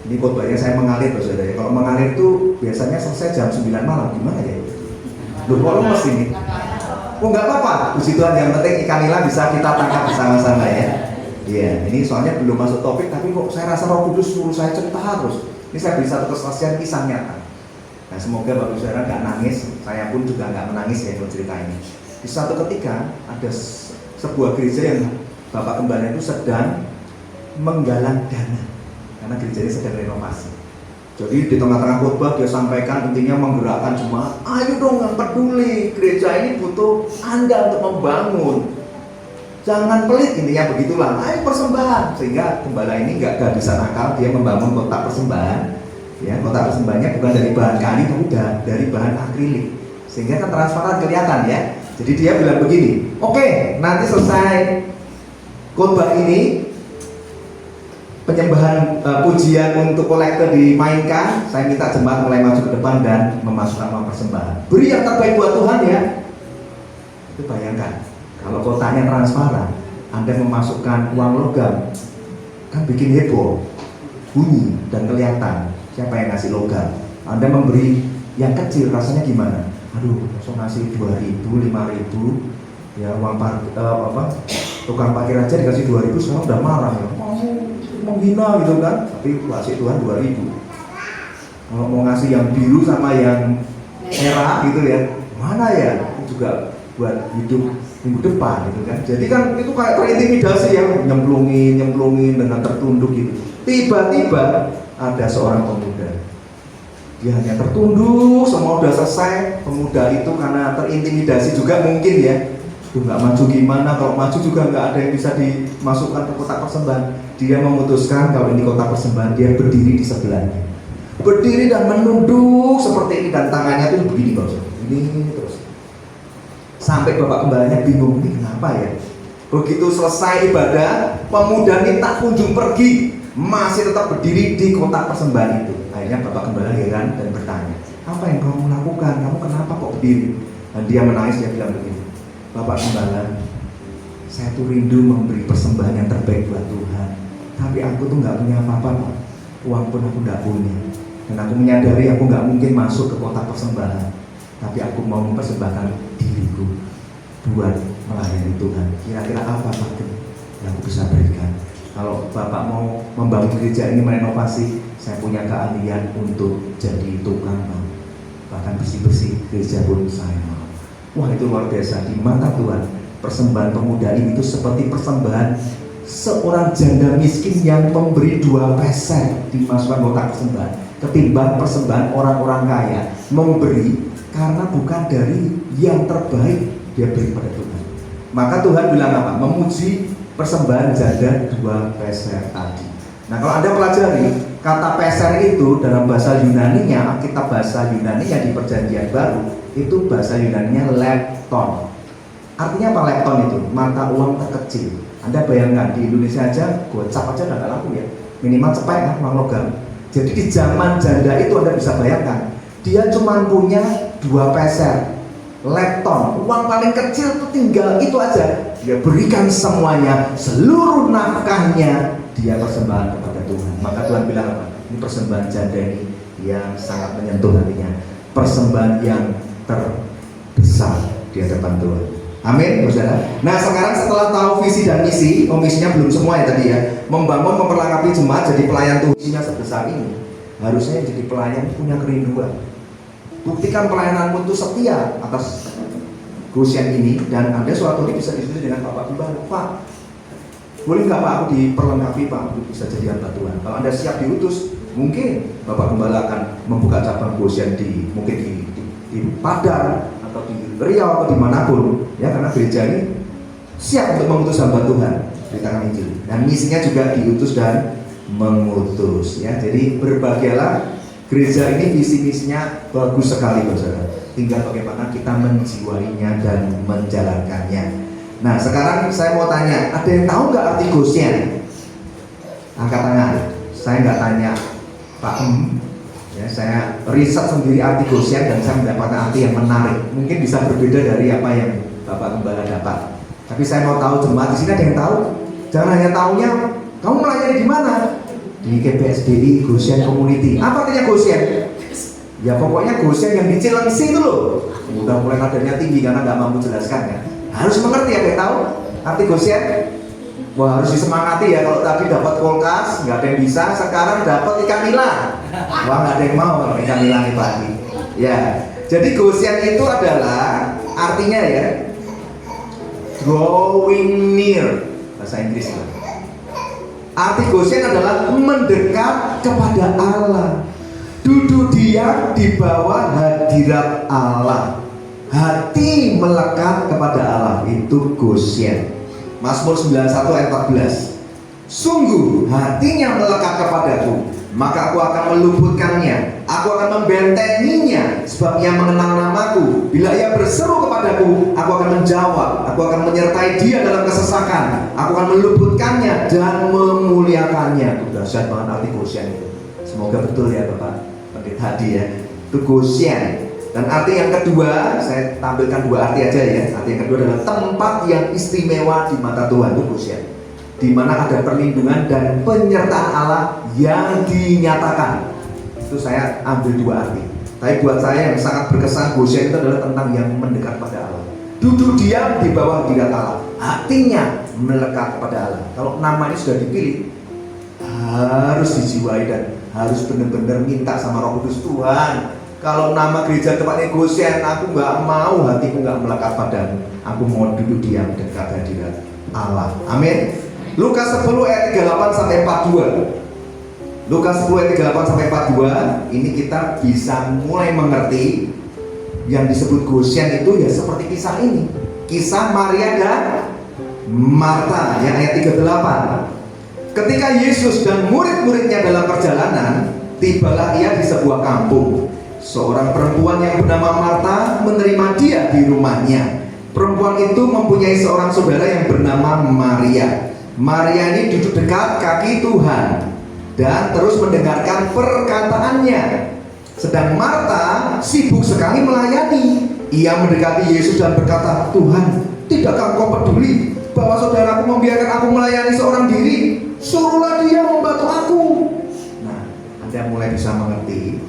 Ini khotbahnya saya mengalir loh saudara. Kalau mengalir itu biasanya selesai jam 9 malam, gimana ya? Loh kok lemes ini? Oh nggak apa-apa, puji Tuhan, yang penting ikan nila bisa kita tangkap bersama-sama ya. Iya, ini soalnya belum masuk topik, tapi kok saya rasa Roh Kudus suruh saya cerita terus. Ini saya beri satu kesaksian kisah nyata. Nah, semoga Bapak Saudara nggak nangis, saya pun juga nggak menangis ya kalau cerita ini. Di suatu ketika ada sebuah gereja yang Bapak Gembala itu sedang menggalang dana karena gerejanya sedang renovasi. Jadi di tengah-tengah khotbah dia sampaikan intinya menggerakkan jemaat, ayo dong yang peduli, gereja ini butuh Anda untuk membangun. Jangan pelit, intinya begitulah. Ayo persembahan, sehingga gembala ini nggak kehabisan akal, dia membangun kotak persembahan. Ya, kotak persembahannya bukan dari bahan kayu, tapi dari bahan akrilik, sehingga kan transparan kelihatan ya. Jadi dia bilang begini, oke, nanti selesai khotbah ini, penyembahan pujian untuk kolektor dimainkan, saya minta jemaat mulai maju ke depan dan memasukkan uang persembahan. Beri yang terbaik buat Tuhan ya. Itu bayangkan. Kalau kotaknya transparan, Anda memasukkan uang logam, kan bikin heboh, bunyi dan kelihatan siapa yang ngasih logam. Anda memberi yang kecil, rasanya gimana? Aduh, langsung ngasih 2.000, 5.000, ya uang tukang parkir aja dikasih 2.000, sekarang udah marah ya, menghina gitu kan? Tapi kasih Tuhan 2.000. Kalau mau ngasih yang biru sama yang merah gitu ya, mana ya? Itu juga buat hidup minggu depan gitu kan. Jadi kan itu kayak terintimidasi ya, nyemplungin dengan tertunduk gitu. Tiba-tiba ada seorang pemuda, dia hanya tertunduk, semua udah selesai. Pemuda itu karena terintimidasi juga mungkin ya, tuh nggak maju gimana, kalau maju juga nggak ada yang bisa dimasukkan ke kotak persembahan. Dia memutuskan kalau ini kotak persembahan, dia berdiri di sebelahnya, berdiri dan menunduk seperti ini, dan tangannya tuh begini bos, ini terus. Sampai Bapak Gembalanya bingung, ini kenapa ya? Begitu selesai ibadah, pemuda ini tak kunjung pergi, masih tetap berdiri di kotak persembahan itu. Akhirnya Bapak Gembala heran dan bertanya, apa yang kamu lakukan? Kamu kenapa kok berdiri? Dan dia menangis, dia bilang begini, Bapak Gembala, saya tuh rindu memberi persembahan yang terbaik buat Tuhan, tapi aku tuh nggak punya apa-apa Pak. Uang pun aku nggak punya, dan aku menyadari aku nggak mungkin masuk ke kotak persembahan, tapi aku mau mempersembahkan diriku buat melayani Tuhan. Kira-kira apa Pak yang aku bisa berikan? Kalau Bapak mau membangun gereja ini, merenovasi, saya punya keahlian untuk jadi tukang Pak. Bahkan bersih-bersih gereja pun saya mau. Wah, itu luar biasa. Di mata Tuhan, persembahan pemuda ini itu seperti persembahan seorang janda miskin yang memberi 2 peser dimasukkan kotak persembahan, ketimbang persembahan orang-orang kaya memberi karena bukan dari yang terbaik, dia beri pada Tuhan. Maka Tuhan bilang apa? Memuji persembahan janda 2 peser tadi. Nah, kalau Anda pelajari kata peser itu dalam bahasa Yunaninya, kitab bahasa Yunaninya di Perjanjian Baru itu bahasa Yunaninya lepton. Artinya apa lepton itu? Mata uang terkecil. Anda bayangkan di Indonesia aja gocap aja nggak laku ya, minimal cepet kan uang logam. Jadi di zaman janda itu Anda bisa bayangkan, dia cuma punya 2 peser lepton, uang paling kecil itu tinggal itu aja. Dia berikan semuanya, seluruh nafkahnya dia persembahan kepada Tuhan. Maka Tuhan bilang apa? Ini persembahan janda ini yang sangat menyentuh hatinya, persembahan yang terbesar di hadapan Tuhan. Amin, saudara. Nah, sekarang setelah tahu visi dan misi, misinya belum semua ya tadi ya, membangun, memperlengkapi jemaat jadi pelayan Tuhan. Misinya sebesar ini, harusnya jadi pelayan punya kerinduan. Buktikan pelayananmu itu setia atas Goshen ini, dan Anda suatu hari bisa diskusi dengan Bapak Gembala, Pak, boleh nggak Pak aku diperlengkapi Pak untuk bisa jadi hamba Tuhan? Kalau Anda siap diutus, mungkin Bapak Gembala akan membuka cabang Goshen mungkin di Padang atau di Riau atau dimanapun ya, karena gereja ini siap untuk mengutus hamba Tuhan di tangan Injil, dan misinya juga diutus dan mengutus ya. Jadi berbahagialah gereja ini, visi misinya bagus sekali saudara, tinggal bagaimana kita menjiwainya dan menjalankannya. Nah, sekarang saya mau tanya, ada yang tahu nggak arti Goshen? Angkat tangan. Saya nggak tanya Pak ya, saya riset sendiri arti Goshen dan saya mendapatkan arti yang menarik. Mungkin bisa berbeda dari apa yang Bapak Gembala dapat. Tapi saya mau tahu jemaat di sini ada yang tahu? Jangan hanya tahunya, kamu melayani di mana? Di KPSDI Goshen Community. Apa artinya Goshen? Ya pokoknya Goshen yang di Cilengsi itu loh. Udah mulai nadanya tinggi karena nggak mampu jelaskan ya. Harus mengerti, ada yang tahu arti Goshen? Wah, harus disemangati ya. Kalau tadi dapat kulkas, nggak ada yang bisa. Sekarang dapat ikan nila. Wah, nggak ada yang mau kalau ikan nila nih pagi. Ya, jadi Goshen itu adalah artinya ya, drawing near, bahasa Inggris itu. Arti Goshen adalah mendekat kepada Allah, duduk diam di bawah hadirat Allah, hati melekat kepada Allah, itu Goshen. Mazmur 91 ayat 14. Sungguh hatinya melekat kepadaku, maka aku akan meluputkannya, aku akan membentenginya, sebab ia mengenal namaku. Bila ia berseru kepadaku, aku akan menjawab, aku akan menyertai dia dalam kesesakan, aku akan meluputkannya dan memuliakannya. Dahsyat banget arti Goshen itu. Semoga betul ya Bapak Pendeta Hadi ya. Itu Goshen. Dan arti yang kedua, saya tampilkan dua arti aja ya. Arti yang kedua adalah tempat yang istimewa di mata Tuhan, itu Goshen, di mana ada perlindungan dan penyertaan Allah yang dinyatakan. Itu saya ambil dua arti. Tapi buat saya yang sangat berkesan Goshen itu adalah tentang yang mendekat pada Allah, duduk diam di bawah hadirat Allah, hatinya melekat kepada Allah. Kalau nama ini sudah dipilih, harus dijiwai dan harus benar-benar minta sama Roh Kudus. Tuhan, kalau nama gereja tempatnya Goshen, aku nggak mau, hatiku nggak melekat padamu. Aku mau duduk diam dekat hadirat Allah. Amin. Lukas 10 ayat 38 sampai 42. Lukas 10 ayat 38 sampai 42. Ini kita bisa mulai mengerti yang disebut Goshen itu ya seperti kisah ini. Kisah Maria dan Marta yang ayat 38. Ketika Yesus dan murid-muridnya dalam perjalanan, tibalah ia di sebuah kampung. Seorang perempuan yang bernama Marta menerima dia di rumahnya. Perempuan itu mempunyai seorang saudara yang bernama Maria. Maria ini duduk dekat kaki Tuhan dan terus mendengarkan perkataannya. Sedang Marta sibuk sekali melayani. Ia mendekati Yesus dan berkata, Tuhan, tidakkah Engkau peduli bahwa saudaraku membiarkan aku melayani seorang diri? Suruhlah dia membantu aku. Nah, Anda mulai bisa mengerti.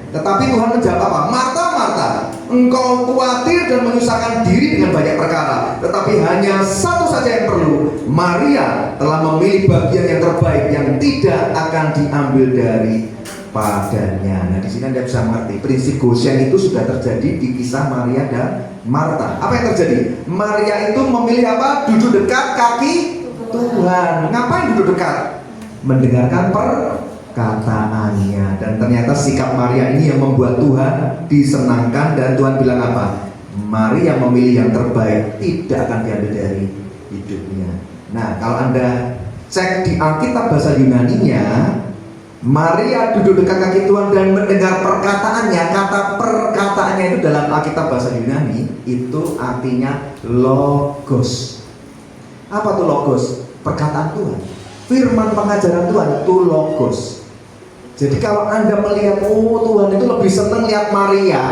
Tetapi Tuhan menjawab apa? Marta, Marta, engkau khawatir dan menyusahkan diri dengan banyak perkara, tetapi hanya satu saja yang perlu. Maria telah memilih bagian yang terbaik yang tidak akan diambil dari padanya. Nah, di sini Anda bisa mengerti prinsip Goshen itu sudah terjadi di kisah Maria dan Marta. Apa yang terjadi? Maria itu memilih apa? Duduk dekat kaki Tuhan. Ngapain duduk dekat? Mendengarkan perkataannya. Dan ternyata sikap Maria ini yang membuat Tuhan disenangkan. Dan Tuhan bilang apa? Maria memilih yang terbaik, tidak akan diambil dari hidupnya. Nah, kalau Anda cek di Alkitab bahasa Yunaninya, Maria duduk dekat kaki Tuhan dan mendengar perkataannya. Kata perkataannya itu dalam Alkitab bahasa Yunani itu artinya logos. Apa tuh logos? Perkataan Tuhan, firman pengajaran Tuhan, itu logos. Jadi kalau Anda melihat, oh Tuhan itu lebih senang lihat Maria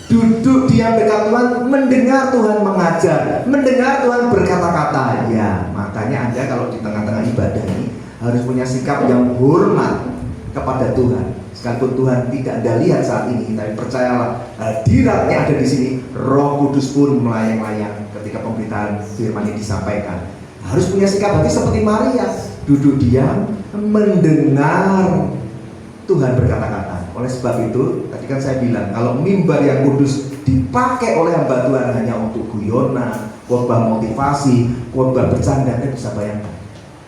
duduk diam dekat Tuhan, mendengar Tuhan mengajar, mendengar Tuhan berkata-kata. Ya, makanya Anda kalau di tengah-tengah ibadah ini harus punya sikap yang hormat kepada Tuhan. Sekalipun Tuhan tidak Anda lihat saat ini, tapi percayalah, hadiratnya ada di sini. Roh Kudus pun melayang-layang ketika pemberitaan firman ini disampaikan. Harus punya sikap hati seperti Maria, duduk diam, mendengar Tuhan berkata-kata. Oleh sebab itu, tadi kan saya bilang, kalau mimbar yang kudus dipakai oleh hamba Tuhan hanya untuk guyonan, khotbah motivasi, khotbah bercanda, Anda bisa bayangkan.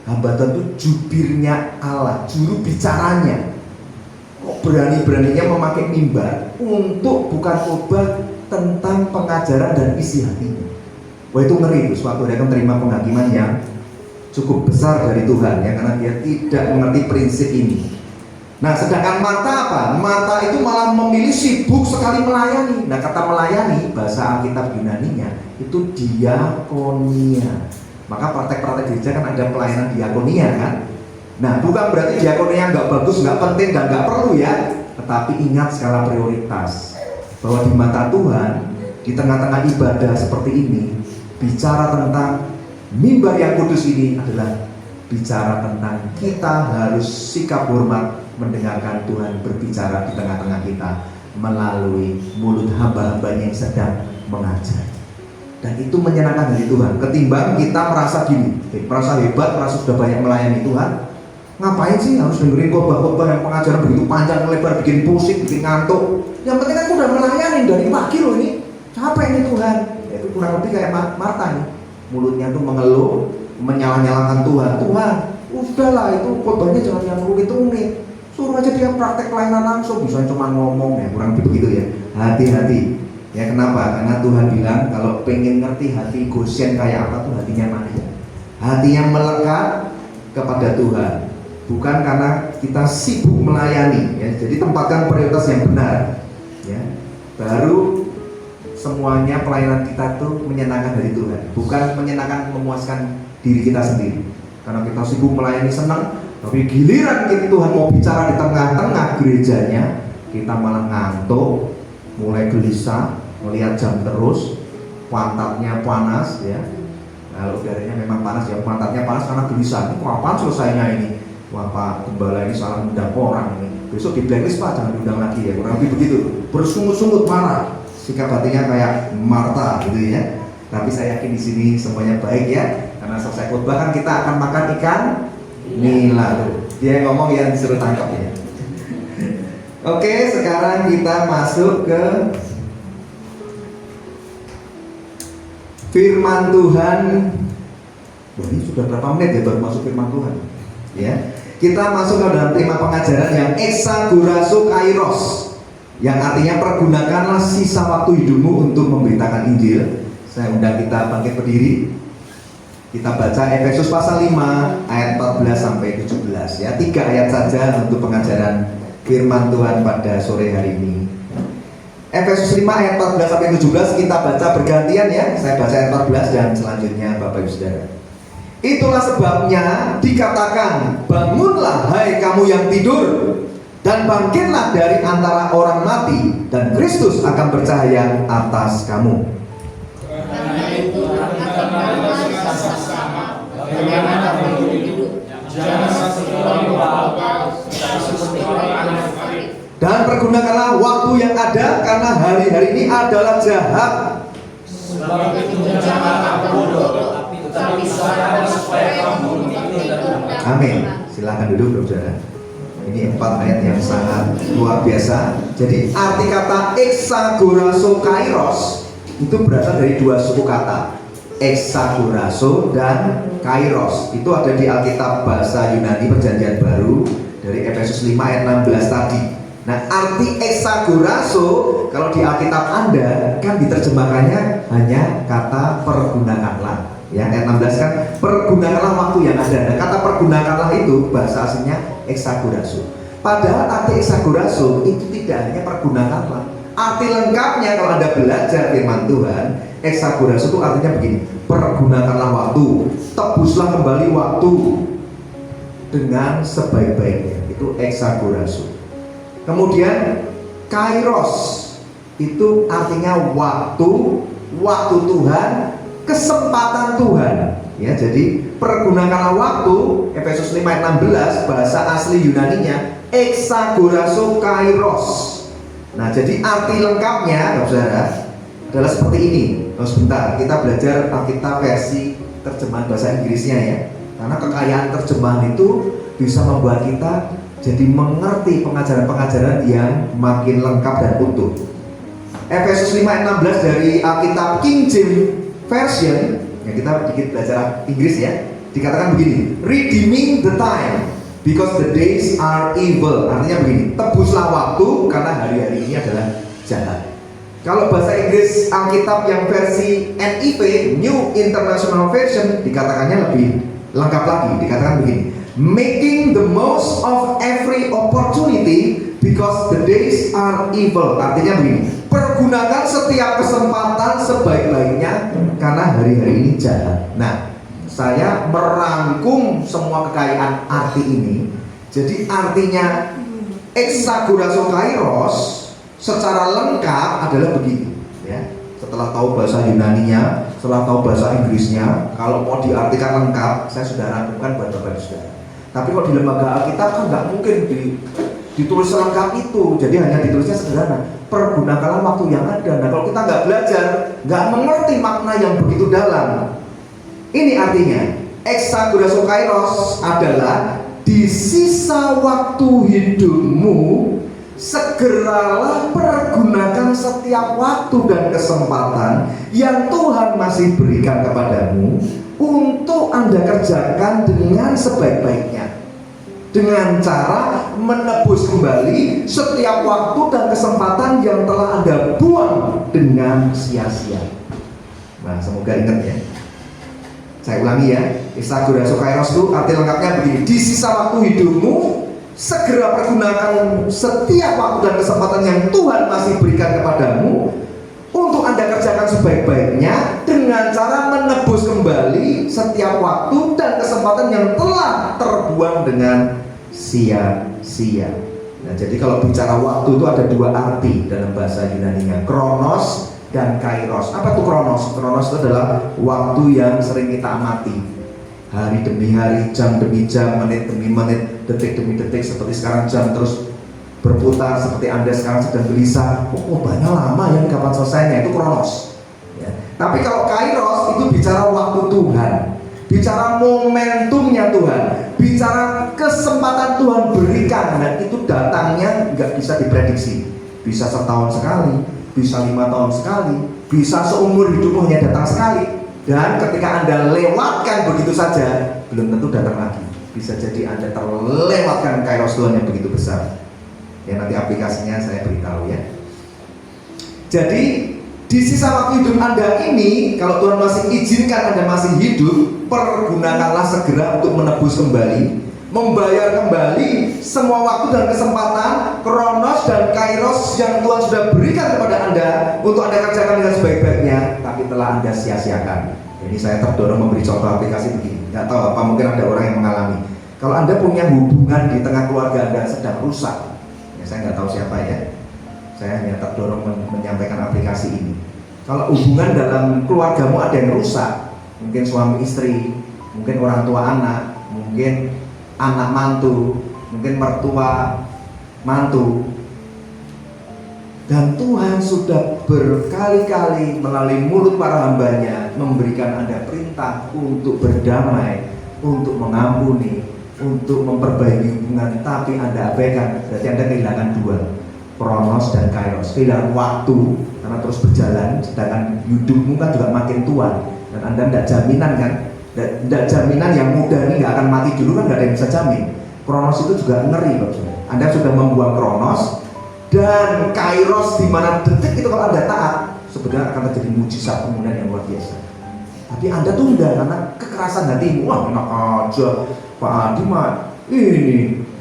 Hamba Tuhan itu jubirnya Allah, juru bicaranya. Kok berani-beraninya memakai mimbar untuk bukan khotbah tentang pengajaran dan isi hatinya. Wah, itu ngeri itu. Suatu hari akan menerima penghakiman yang cukup besar dari Tuhan ya, karena dia tidak mengerti prinsip ini. Nah, sedangkan Marta apa? Marta itu malah memilih sibuk sekali melayani. Nah, kata melayani bahasa Alkitab Yunaninya itu diakonia. Maka praktek-praktek gereja kan ada pelayanan diakonia kan. Nah, bukan berarti diakonia nggak bagus, nggak penting dan nggak perlu ya. Tetapi ingat skala prioritas bahwa di mata Tuhan, di tengah-tengah ibadah seperti ini, bicara tentang mimbar yang kudus ini adalah bicara tentang kita harus sikap hormat mendengarkan Tuhan berbicara di tengah-tengah kita melalui mulut hamba-hambanya yang sedang mengajar. Dan itu menyenangkan hati Tuhan. Ketimbang kita merasa gini, merasa hebat, merasa sudah banyak melayani Tuhan. Ngapain sih harus dengerin khotbah-khotbah yang pengajaran begitu panjang lebar, bikin pusing, bikin ngantuk. Yang penting aku udah melayani dari pagi loh ini. Capek ini Tuhan. Ya, itu kurang lebih kayak Marta nih. Mulutnya tuh mengeluh, menyalah-nyalakan Tuhan. Tuhan, udahlah itu khotbahnya jangan yang rumit-rumit. Suruh aja dia praktek pelayanan langsung, bisa cuma ngomong ya, kurang lebih begitu ya. Hati-hati. Ya kenapa? Karena Tuhan bilang kalau pengen ngerti hati Goshen kayak apa tuh hatinya Maria. Hatinya melekat kepada Tuhan. Bukan karena kita sibuk melayani ya. Jadi tempatkan prioritas yang benar ya. Baru semuanya pelayanan kita tuh menyenangkan dari Tuhan. Bukan menyenangkan memuaskan diri kita sendiri. Karena kita sibuk melayani senang, tapi giliran kita Tuhan mau bicara di tengah-tengah gerejanya, kita malah ngantuk, mulai gelisah, melihat jam terus, pantatnya panas ya. Kalau udaranya memang panas ya, pantatnya panas karena gelisah. Ini kapan selesainya ini? Wah Pak Gembala ini salah undang orang ini. Besok di blacklist Pak, jangan diundang lagi ya. Kurang lebih begitu. Bersungut-sungut marah. Sikap hatinya kayak Marta gitu ya. Tapi saya yakin di sini semuanya baik ya. Karena selesai khotbah kan kita akan makan ikan nila tuh. Dia yang ngomong yang disuruh tangkap ya. Oke, sekarang kita masuk ke firman Tuhan. Wah, ini sudah berapa menit ya baru masuk firman Tuhan? Ya, kita masuk ke dalam tema pengajaran yang exagorazo kairos, yang artinya pergunakanlah sisa waktu hidupmu untuk memberitakan Injil. Saya undang kita bangkit berdiri. Kita baca Efesus pasal 5 ayat 14 sampai 17 ya. 3 ayat saja untuk pengajaran firman Tuhan pada sore hari ini. Efesus 5 ayat 14 sampai 17 kita baca bergantian ya. Saya baca ayat 14 dan selanjutnya Bapak Ibu Saudara. Itulah sebabnya dikatakan, bangunlah hai kamu yang tidur, dan bangkitlah dari antara orang mati, dan Kristus akan bercahaya atas kamu. Karena itu bagaimana kamu hidup, jangan seperti orang bawel, seperti orang anak farid. Dan pergunakanlah waktu yang ada, karena hari-hari ini adalah jahat. Sebab itu janganlah bodoh, tetapi sadar supaya kamu tidur. Amin. Silahkan duduk saudara. Ini 4 ayat yang sangat luar biasa. Jadi arti kata exagorazo kairos itu berasal dari 2 suku kata, exagorazo dan kairos. Itu ada di Alkitab bahasa Yunani Perjanjian Baru dari Efesus 5 ayat 16 tadi. Nah, arti exagorazo kalau di Alkitab Anda kan diterjemahkannya hanya kata pergunakanlah. Ya, ayat 16 kan pergunakanlah waktu yang ada. Nah, kata pergunakanlah itu bahasa aslinya exagorazo. Padahal arti exagorazo itu tidak hanya pergunakanlah. Arti lengkapnya kalau Anda belajar firman Tuhan, exagorazo itu artinya begini: pergunakanlah waktu, tebuslah kembali waktu dengan sebaik-baiknya. Itu exagorazo. Kemudian kairos itu artinya waktu Tuhan, kesempatan Tuhan. Ya, jadi pergunakanlah waktu, Efesus 5 ayat 16 bahasa asli Yunaninya exagorazo kairos. Nah, jadi arti lengkapnya, saudara, adalah seperti ini. Oh, sebentar, kita belajar Alkitab versi terjemahan bahasa Inggrisnya ya. Karena kekayaan terjemahan itu bisa membuat kita jadi mengerti pengajaran-pengajaran yang makin lengkap dan utuh. Efesus 5 ayat 16 dari Alkitab King James Version, ya kita sedikit belajar Inggris ya. Dikatakan begini, redeeming the time because the days are evil. Artinya begini, tebuslah waktu karena hari-hari ini adalah jahat. Kalau bahasa Inggris Alkitab yang versi NIV, New International Version, dikatakannya lebih lengkap lagi. Dikatakan begini, making the most of every opportunity because the days are evil. Artinya begini, pergunakan setiap kesempatan sebaik-baiknya karena hari-hari ini jahat. Nah, saya merangkum semua kekayaan arti ini. Jadi artinya exagorazo kairos secara lengkap adalah begini ya. Setelah tahu bahasa Yunaninya, setelah tahu bahasa Inggrisnya, kalau mau diartikan lengkap, saya sudah rangkumkan buat Bapak Saudara. Tapi kalau di lembaga Alkitab kan nggak mungkin ditulis selengkap itu. Jadi hanya ditulisnya sederhana, pergunakanlah waktu yang ada. Nah kalau kita nggak belajar, nggak mengerti makna yang begitu dalam, ini artinya exagorazokairos adalah di sisa waktu hidupmu segeralah pergunakan setiap waktu dan kesempatan yang Tuhan masih berikan kepadamu untuk Anda kerjakan dengan sebaik-baiknya, dengan cara menebus kembali setiap waktu dan kesempatan yang telah Anda buang dengan sia-sia. Nah, semoga ingat ya. Saya ulangi ya, exagorazokairos itu arti lengkapnya begini: di sisa waktu hidupmu segera pergunakan setiap waktu dan kesempatan yang Tuhan masih berikan kepadamu untuk Anda kerjakan sebaik-baiknya dengan cara menebus kembali setiap waktu dan kesempatan yang telah terbuang dengan sia-sia. Nah, jadi kalau bicara waktu itu ada dua arti dalam bahasa Yunani-nya, kronos dan kairos. Apa itu kronos? Kronos itu adalah waktu yang sering kita amati, hari demi hari, jam demi jam, menit demi menit, detik demi detik. Seperti sekarang jam terus berputar, seperti Anda sekarang sedang gelisah, oh banyak lama yang kapan selesainya, itu kronos ya. Tapi kalau kairos itu bicara waktu Tuhan, bicara momentumnya Tuhan, bicara kesempatan Tuhan berikan, dan itu datangnya nggak bisa diprediksi, bisa setahun sekali, bisa 5 tahun sekali, bisa seumur hidupmu hanya datang sekali. Dan ketika Anda lewatkan begitu saja, belum tentu datang lagi. Bisa jadi Anda terlewatkan kairos Tuhan yang begitu besar. Ya, nanti aplikasinya saya beritahu ya. Jadi di sisa waktu hidup Anda ini, kalau Tuhan masih izinkan Anda masih hidup, pergunakanlah segera untuk menebus kembali, membayar kembali semua waktu dan kesempatan, kronos dan kairos yang Tuhan sudah berikan kepada Anda untuk Anda kerjakan dengan sebaik-baiknya, tapi telah Anda sia-siakan. Jadi saya terdorong memberi contoh aplikasi begini. Nggak tahu apa, mungkin ada orang yang mengalami. Kalau Anda punya hubungan di tengah keluarga Anda sedang rusak, ya saya nggak tahu siapa ya. Saya hanya terdorong menyampaikan aplikasi ini. Kalau hubungan dalam keluargamu ada yang rusak, mungkin suami istri, mungkin orang tua anak, mungkin anak mantu, mungkin mertua mantu, dan Tuhan sudah berkali-kali melalui mulut para hambanya memberikan Anda perintah untuk berdamai, untuk mengampuni, untuk memperbaiki hubungan, tapi Anda abaikan, berarti Anda kehilangan dua, kronos dan kairos. Kehilangan waktu karena terus berjalan, sedangkan hidupmu kan juga makin tua, dan Anda tidak jaminan kan, tidak jaminan yang muda ini nggak akan mati dulu kan, nggak ada yang bisa jamin. Kronos itu juga ngeri Pak. Anda sudah membuang kronos dan kairos, di mana detik itu kalau Anda taat sebenarnya akan terjadi mujizat kemudian yang luar biasa. Tapi Anda tunda karena kekerasan hatimu. Wah enak aja Pak Adi mah ini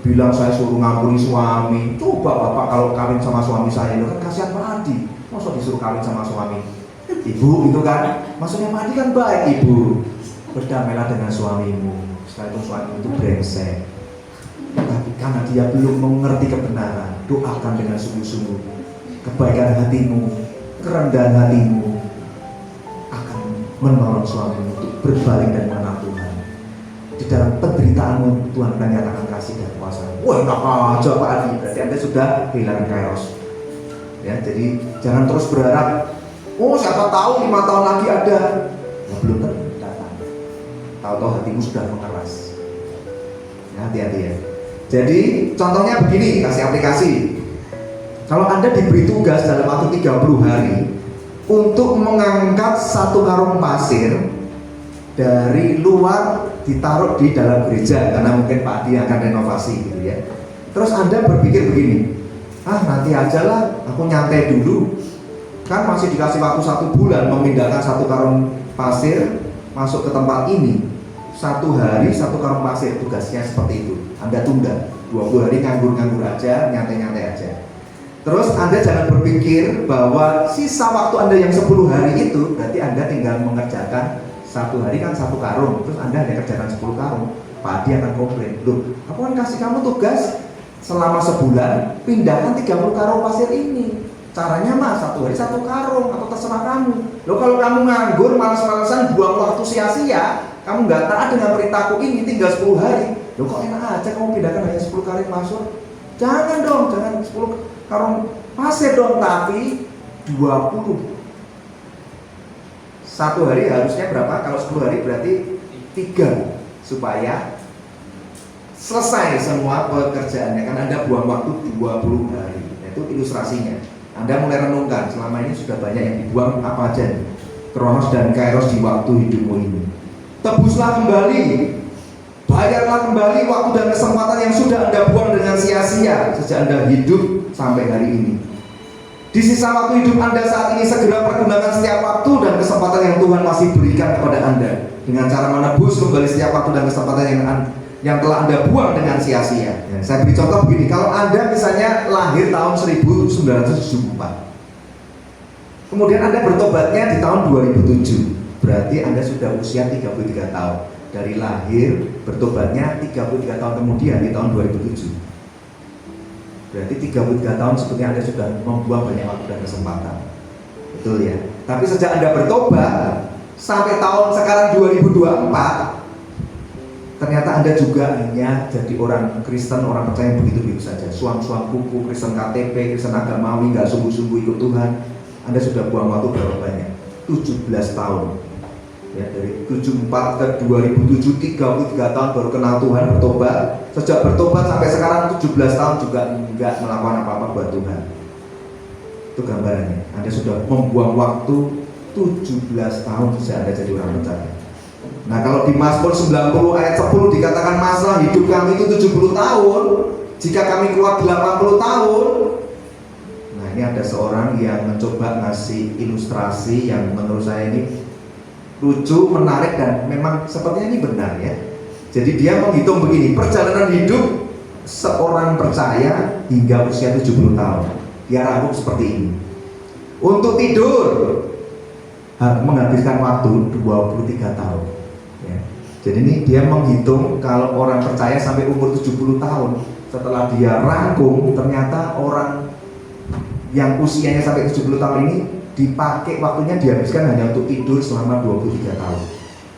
bilang saya suruh ngampuni suami. Coba Bapak kalau kawin sama suami saya, itu kan kasihan Pak Adi. Masa disuruh kawin sama suami Ibu gitu kan? Maksudnya Pak Adi kan baik Ibu. Berdamailah dengan suamimu. Setelah itu suamimu itu brengsek. Tapi karena dia belum mengerti kebenaran, doakan dengan sungguh-sungguh. Kebaikan hatimu, kerendahan hatimu akan menolong suamimu untuk berbalik dan mengenal Tuhan. Di dalam penderitaanmu Tuhan akan nyatakan kasih dan kuasa. Wah enak aja Pak Adi, berarti Anda sudah kehilangan kairos ya. Jadi jangan terus berharap, oh siapa tahu 5 tahun lagi ada. Ya, belum tentu datang. Tahu-tahu hatimu sudah mengeras ya, hati-hati ya. Jadi contohnya begini, kasih aplikasi. Kalau Anda diberi tugas dalam waktu 30 hari untuk mengangkat 1 karung pasir dari luar ditaruh di dalam gereja, karena mungkin Pak Adi akan renovasi gitu ya. Terus Anda berpikir begini, nanti aja lah, aku nyantai dulu. Kan masih dikasih waktu 1 bulan memindahkan 1 karung pasir masuk ke tempat ini. 1 hari 1 karung pasir, tugasnya seperti itu. Anda tunda 20 hari, nganggur-nganggur aja, nyantai-nyantai aja. Terus Anda jangan berpikir bahwa sisa waktu Anda yang 10 hari itu berarti Anda tinggal mengerjakan 1 hari kan 1 karung, terus Anda hanya kerjakan 10 karung. Pak Adi akan komplain, loh aku kan kasih kamu tugas selama sebulan pindahkan 30 karung pasir ini. Caranya mah 1 hari 1 karung, atau terserah kamu. Loh kalau kamu nganggur, malas-malasan, buang waktu sia-sia, kamu nggak taat dengan perintahku ini, tinggal 10 hari. Loh kok enak aja kamu pindahkan hanya 10 karung pasir. Jangan dong, jangan 10 karung pasir dong, tapi 20. Satu hari harusnya berapa? Kalau 10 hari berarti 3, supaya selesai semua pekerjaannya. Kan Anda buang waktu 20 hari. Itu ilustrasinya. Anda mulai renungkan, selama ini sudah banyak yang dibuang apa aja nih? Kronos dan Kairos di waktu hidupmu ini. Tebuslah kembali, bayarlah kembali waktu dan kesempatan yang sudah Anda buang dengan sia-sia sejak Anda hidup sampai hari ini. Di sisa waktu hidup Anda saat ini, segera pergunakan setiap waktu dan kesempatan yang Tuhan masih berikan kepada Anda dengan cara menebus kembali setiap waktu dan kesempatan yang telah Anda buang dengan sia-sia. Ya, saya beri contoh begini, kalau Anda misalnya lahir tahun 1974, kemudian Anda bertobatnya di tahun 2007, berarti Anda sudah usia 33 tahun. Dari lahir, bertobatnya 33 tahun kemudian di tahun 2007. Berarti 33 tahun sebetulnya Anda sudah membuang banyak waktu dan kesempatan. Betul ya? Tapi sejak Anda bertobat sampai tahun sekarang 2024, ternyata Anda juga hanya jadi orang Kristen, orang percaya yang begitu-begitu saja. Suam-suam kuku, Kristen KTP, Kristen agamawi, nggak sungguh-sungguh ikut Tuhan. Anda sudah buang waktu berapa banyak? 17 tahun. Ya, dari 74 ke 2007, 33 tahun baru kenal Tuhan, bertobat. Sejak bertobat sampai sekarang 17 tahun juga enggak melakukan apa-apa buat Tuhan. Itu gambarannya. Anda sudah membuang waktu 17 tahun sejak Anda jadi orang percaya. Nah, kalau di Mazmur 90 ayat 10 dikatakan masa hidup kami itu 70 tahun, jika kami kuat 80 tahun. Nah, ini ada seorang yang mencoba ngasih ilustrasi yang menurut saya ini lucu, menarik, dan memang sepertinya ini benar ya. Jadi dia menghitung begini, perjalanan hidup seorang percaya hingga usia 70 tahun. Dia rangkum seperti ini. Untuk tidur menghabiskan waktu 23 tahun ya. Jadi ini dia menghitung kalau orang percaya sampai umur 70 tahun. Setelah dia rangkum, ternyata orang yang usianya sampai 70 tahun ini dipakai waktunya dihabiskan hanya untuk tidur selama 23 tahun.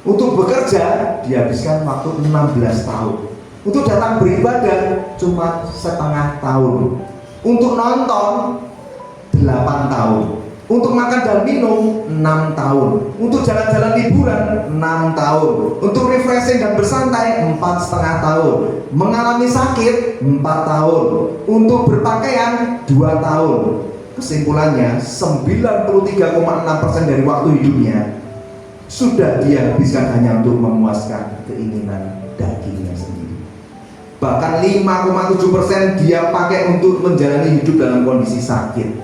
Untuk bekerja dihabiskan waktu 16 tahun. Untuk datang beribadah cuma setengah tahun. Untuk nonton 8 tahun. Untuk makan dan minum 6 tahun. Untuk jalan-jalan liburan 6 tahun. Untuk refreshing dan bersantai 4,5 tahun. Mengalami sakit 4 tahun. Untuk berpakaian 2 tahun. Kesimpulannya 93,6% dari waktu hidupnya sudah dia habiskan hanya untuk memuaskan keinginan dagingnya sendiri. Bahkan 5,7% dia pakai untuk menjalani hidup dalam kondisi sakit.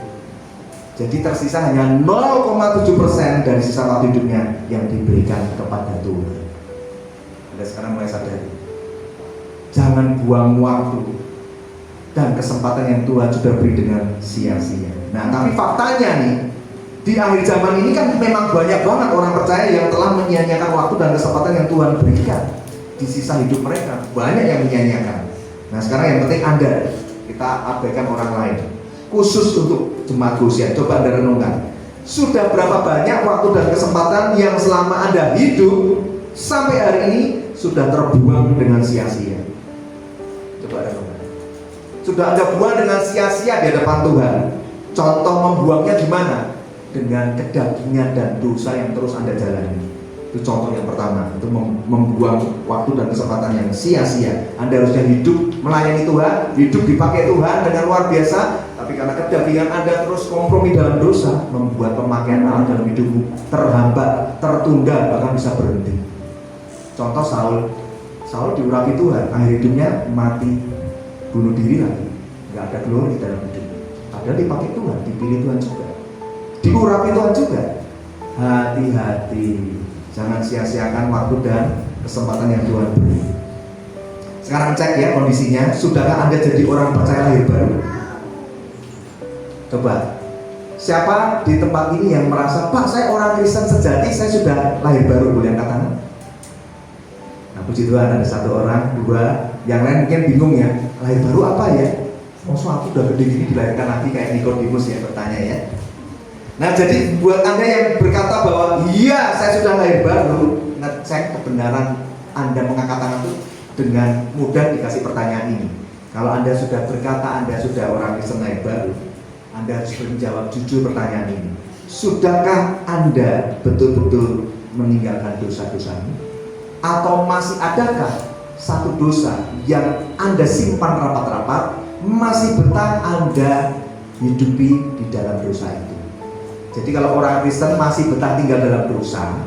Jadi tersisa hanya 0,7% dari sisa waktu hidupnya yang diberikan kepada Tuhan. Anda sekarang mulai sadar, jangan buang waktu dan kesempatan yang Tuhan sudah beri dengan sia-sia. Nah, tapi faktanya nih, di akhir zaman ini kan memang banyak banget orang percaya yang telah menyia-nyiakan waktu dan kesempatan yang Tuhan berikan di sisa hidup mereka. Banyak yang menyia-nyiakan. Nah, sekarang yang penting Anda, kita abaikan orang lain. Khusus untuk jemaat Goshen, coba Anda renungkan. Sudah berapa banyak waktu dan kesempatan yang selama Anda hidup sampai hari ini sudah terbuang dengan sia-sia? Coba renungkan. Sudah Anda buang dengan sia-sia di hadapan Tuhan. Contoh membuangnya gimana? Dengan kedagingan dan dosa yang terus Anda jalani. Itu contoh yang pertama. Itu membuang waktu dan kesempatan yang sia-sia. Anda harusnya hidup melayani Tuhan, hidup dipakai Tuhan dengan luar biasa. Tapi karena kedagingan Anda terus kompromi dalam dosa, membuat pemakaian Allah dalam hidupmu terhambat, tertunda, bahkan bisa berhenti. Contoh Saul diurapi Tuhan, akhir hidupnya mati, bunuh diri lagi, nggak ada glori dalam hidupnya. Padahal dipakai Tuhan, dipilih Tuhan juga, diurapi Tuhan juga. Hati-hati, jangan sia-siakan waktu dan kesempatan yang Tuhan beri. Sekarang cek ya kondisinya, sudahkah Anda jadi orang percaya lahir baru? Coba, siapa di tempat ini yang merasa, Pak, saya orang Kristen sejati, saya sudah lahir baru, boleh angkat tangan? Nah, puji Tuhan, ada 1 orang, 2, yang lain mungkin bingung ya, lahir baru apa ya? Maksudnya aku udah gede gini dilahirkan lagi kayak Nikodemus ya, bertanya ya. Nah, jadi buat Anda yang berkata bahwa iya saya sudah lahir baru, ngecek kebenaran Anda mengangkat tangan itu dengan mudah dikasih pertanyaan ini. Kalau Anda sudah berkata Anda sudah orang Kristen lahir baru, Anda harus menjawab jujur pertanyaan ini. Sudahkah Anda betul-betul meninggalkan dosa-dosamu? Atau masih adakah satu dosa yang Anda simpan rapat-rapat, masih betah Anda hidupi di dalam dosa itu? Jadi kalau orang Kristen masih betah tinggal dalam dosa,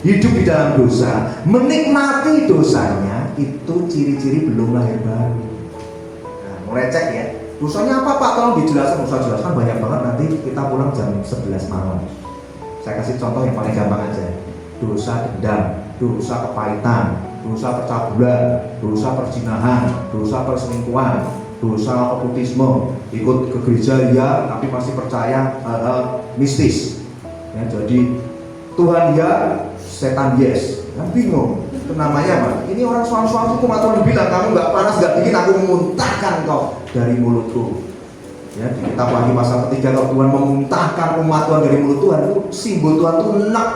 hidup di dalam dosa, menikmati dosanya, itu ciri-ciri belum lahir baru. Nah, mulai cek ya, dosanya apa Pak? Tolong dijelaskan. Usah jelaskan banyak banget, nanti kita pulang jam 11 malam. Saya kasih contoh yang paling gampang aja. Dosa dendam, dosa kepahitan, dosa pecah belah, dosa perzinahan, dosa perselingkuhan, dosa okkultisme, ikut ke gereja ya tapi masih percaya mistis ya, jadi Tuhan ya setan yes, kan bingung itu namanya apa? Ini orang suami-suami cuma Tuhan bilang kamu nggak panas nggak dingin, aku memuntahkan kau dari mulutku ya. Di kitab Wahyu pasal 3, kalau Tuhan memuntahkan umat Tuhan dari mulut Tuhan, itu simbol Tuhan tuh enak.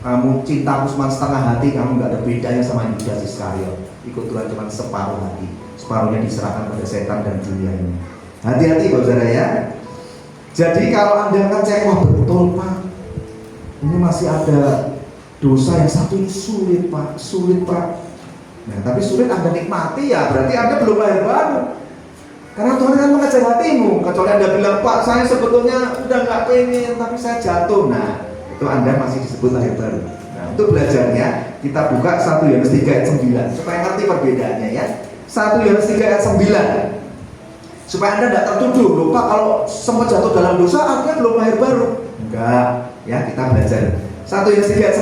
Kamu cintaku cuma setengah hati, kamu nggak ada bedanya sama Yudas Iskariot. Ikut Tuhan cuma separuh hati, separuhnya diserahkan pada setan dan dunia ini. Hati-hati saudara ya. Jadi kalau Anda ngecek, wah betul Pak, ini masih ada dosa yang satu ini sulit Pak. Nah tapi sulit Anda nikmati ya, berarti Anda belum lahir baru. Karena Tuhan kan mengejar hatimu. Kecuali Anda bilang, Pak saya sebetulnya udah nggak pengen tapi saya jatuh. Nah itu Anda masih disebut lahir baru. Nah untuk belajarnya kita buka 1 Yohanes 3 ayat 9 supaya ngerti perbedaannya ya. 1 Yohanes 3 ayat 9 supaya Anda tidak tertuduh, loh Pak kalau sempat jatuh dalam dosa artinya belum lahir baru. Enggak ya, kita belajar 1 Yohanes 3 ayat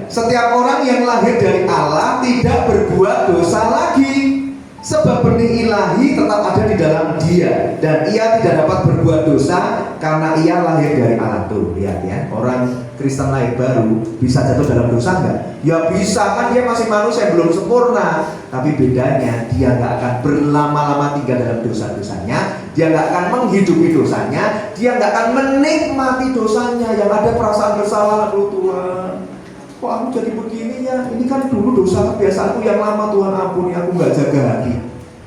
9. Setiap orang yang lahir dari Allah tidak berbuat dosa lagi, sebab benih ilahi tetap ada di dalam dia, dan ia tidak dapat berbuat dosa karena ia lahir dari Allah. Tuh lihat ya, orang Kristen lahir baru bisa jatuh dalam dosa enggak? Ya bisa, kan dia masih manusia belum sempurna. Tapi bedanya dia nggak akan berlama-lama tinggal dalam dosa-dosanya, dia nggak akan menghidupi dosanya, dia nggak akan menikmati dosanya. Yang ada perasaan bersalah, aduh Tuhan, kok aku jadi begini ya? Ini kan dulu dosa kebiasaanku yang lama, Tuhan ampuni, aku nggak jaga hati.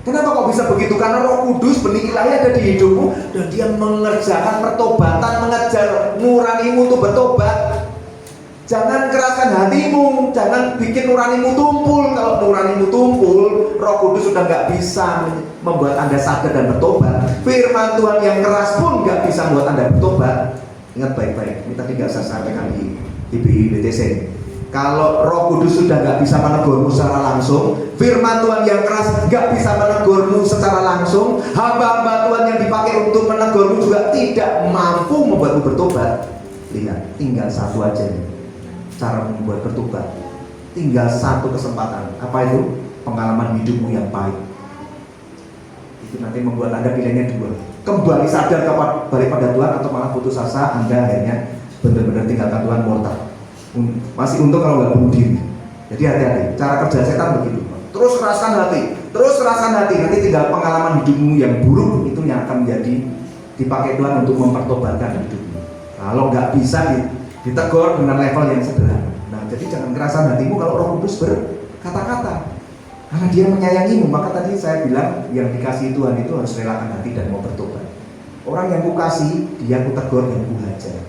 Kenapa kok bisa begitu? Karena Roh Kudus, benih ilahi ada di hidupmu, dan dia mengerjakan pertobatan, mengejar nuranimu untuk bertobat. Jangan keraskan hatimu, jangan bikin nuranimu tumpul. Kalau nuranimu tumpul, Roh Kudus sudah nggak bisa membuat Anda sadar dan bertobat. Firman Tuhan yang keras pun nggak bisa membuat Anda bertobat. Ingat baik-baik, ini tadi nggak saya sampaikan di TBI BTC. Kalau Roh Kudus sudah nggak bisa menegurmu secara langsung, firman Tuhan yang keras nggak bisa menegurmu secara langsung, hamba-hamba Tuhan yang dipakai untuk menegurmu juga tidak mampu membuatmu bertobat. Lihat, tinggal satu aja nih cara membuat bertobat. Tinggal satu kesempatan. Apa itu? Pengalaman hidupmu yang pahit. Itu nanti membuat Anda pilihannya dua. Kembali sadar balik pada Tuhan, atau malah putus asa, Anda akhirnya benar-benar tinggalkan Tuhan, murtad. Masih untung kalau nggak bunuh diri. Jadi hati-hati, cara kerja setan begitu. Terus keraskan hati, nanti tinggal pengalaman hidupmu yang buruk itu yang akan menjadi dipakai Tuhan untuk mempertobatkan hidupmu. Kalau nggak bisa ditegur dengan level yang sederhana. Nah jadi jangan kerasan hatimu kalau Roh Kudus berkata-kata, karena dia menyayangimu. Maka tadi saya bilang yang dikasihi Tuhan itu harus relakan hati dan mau bertobat. Orang yang kukasihi, dia kutegur dan kuhajar.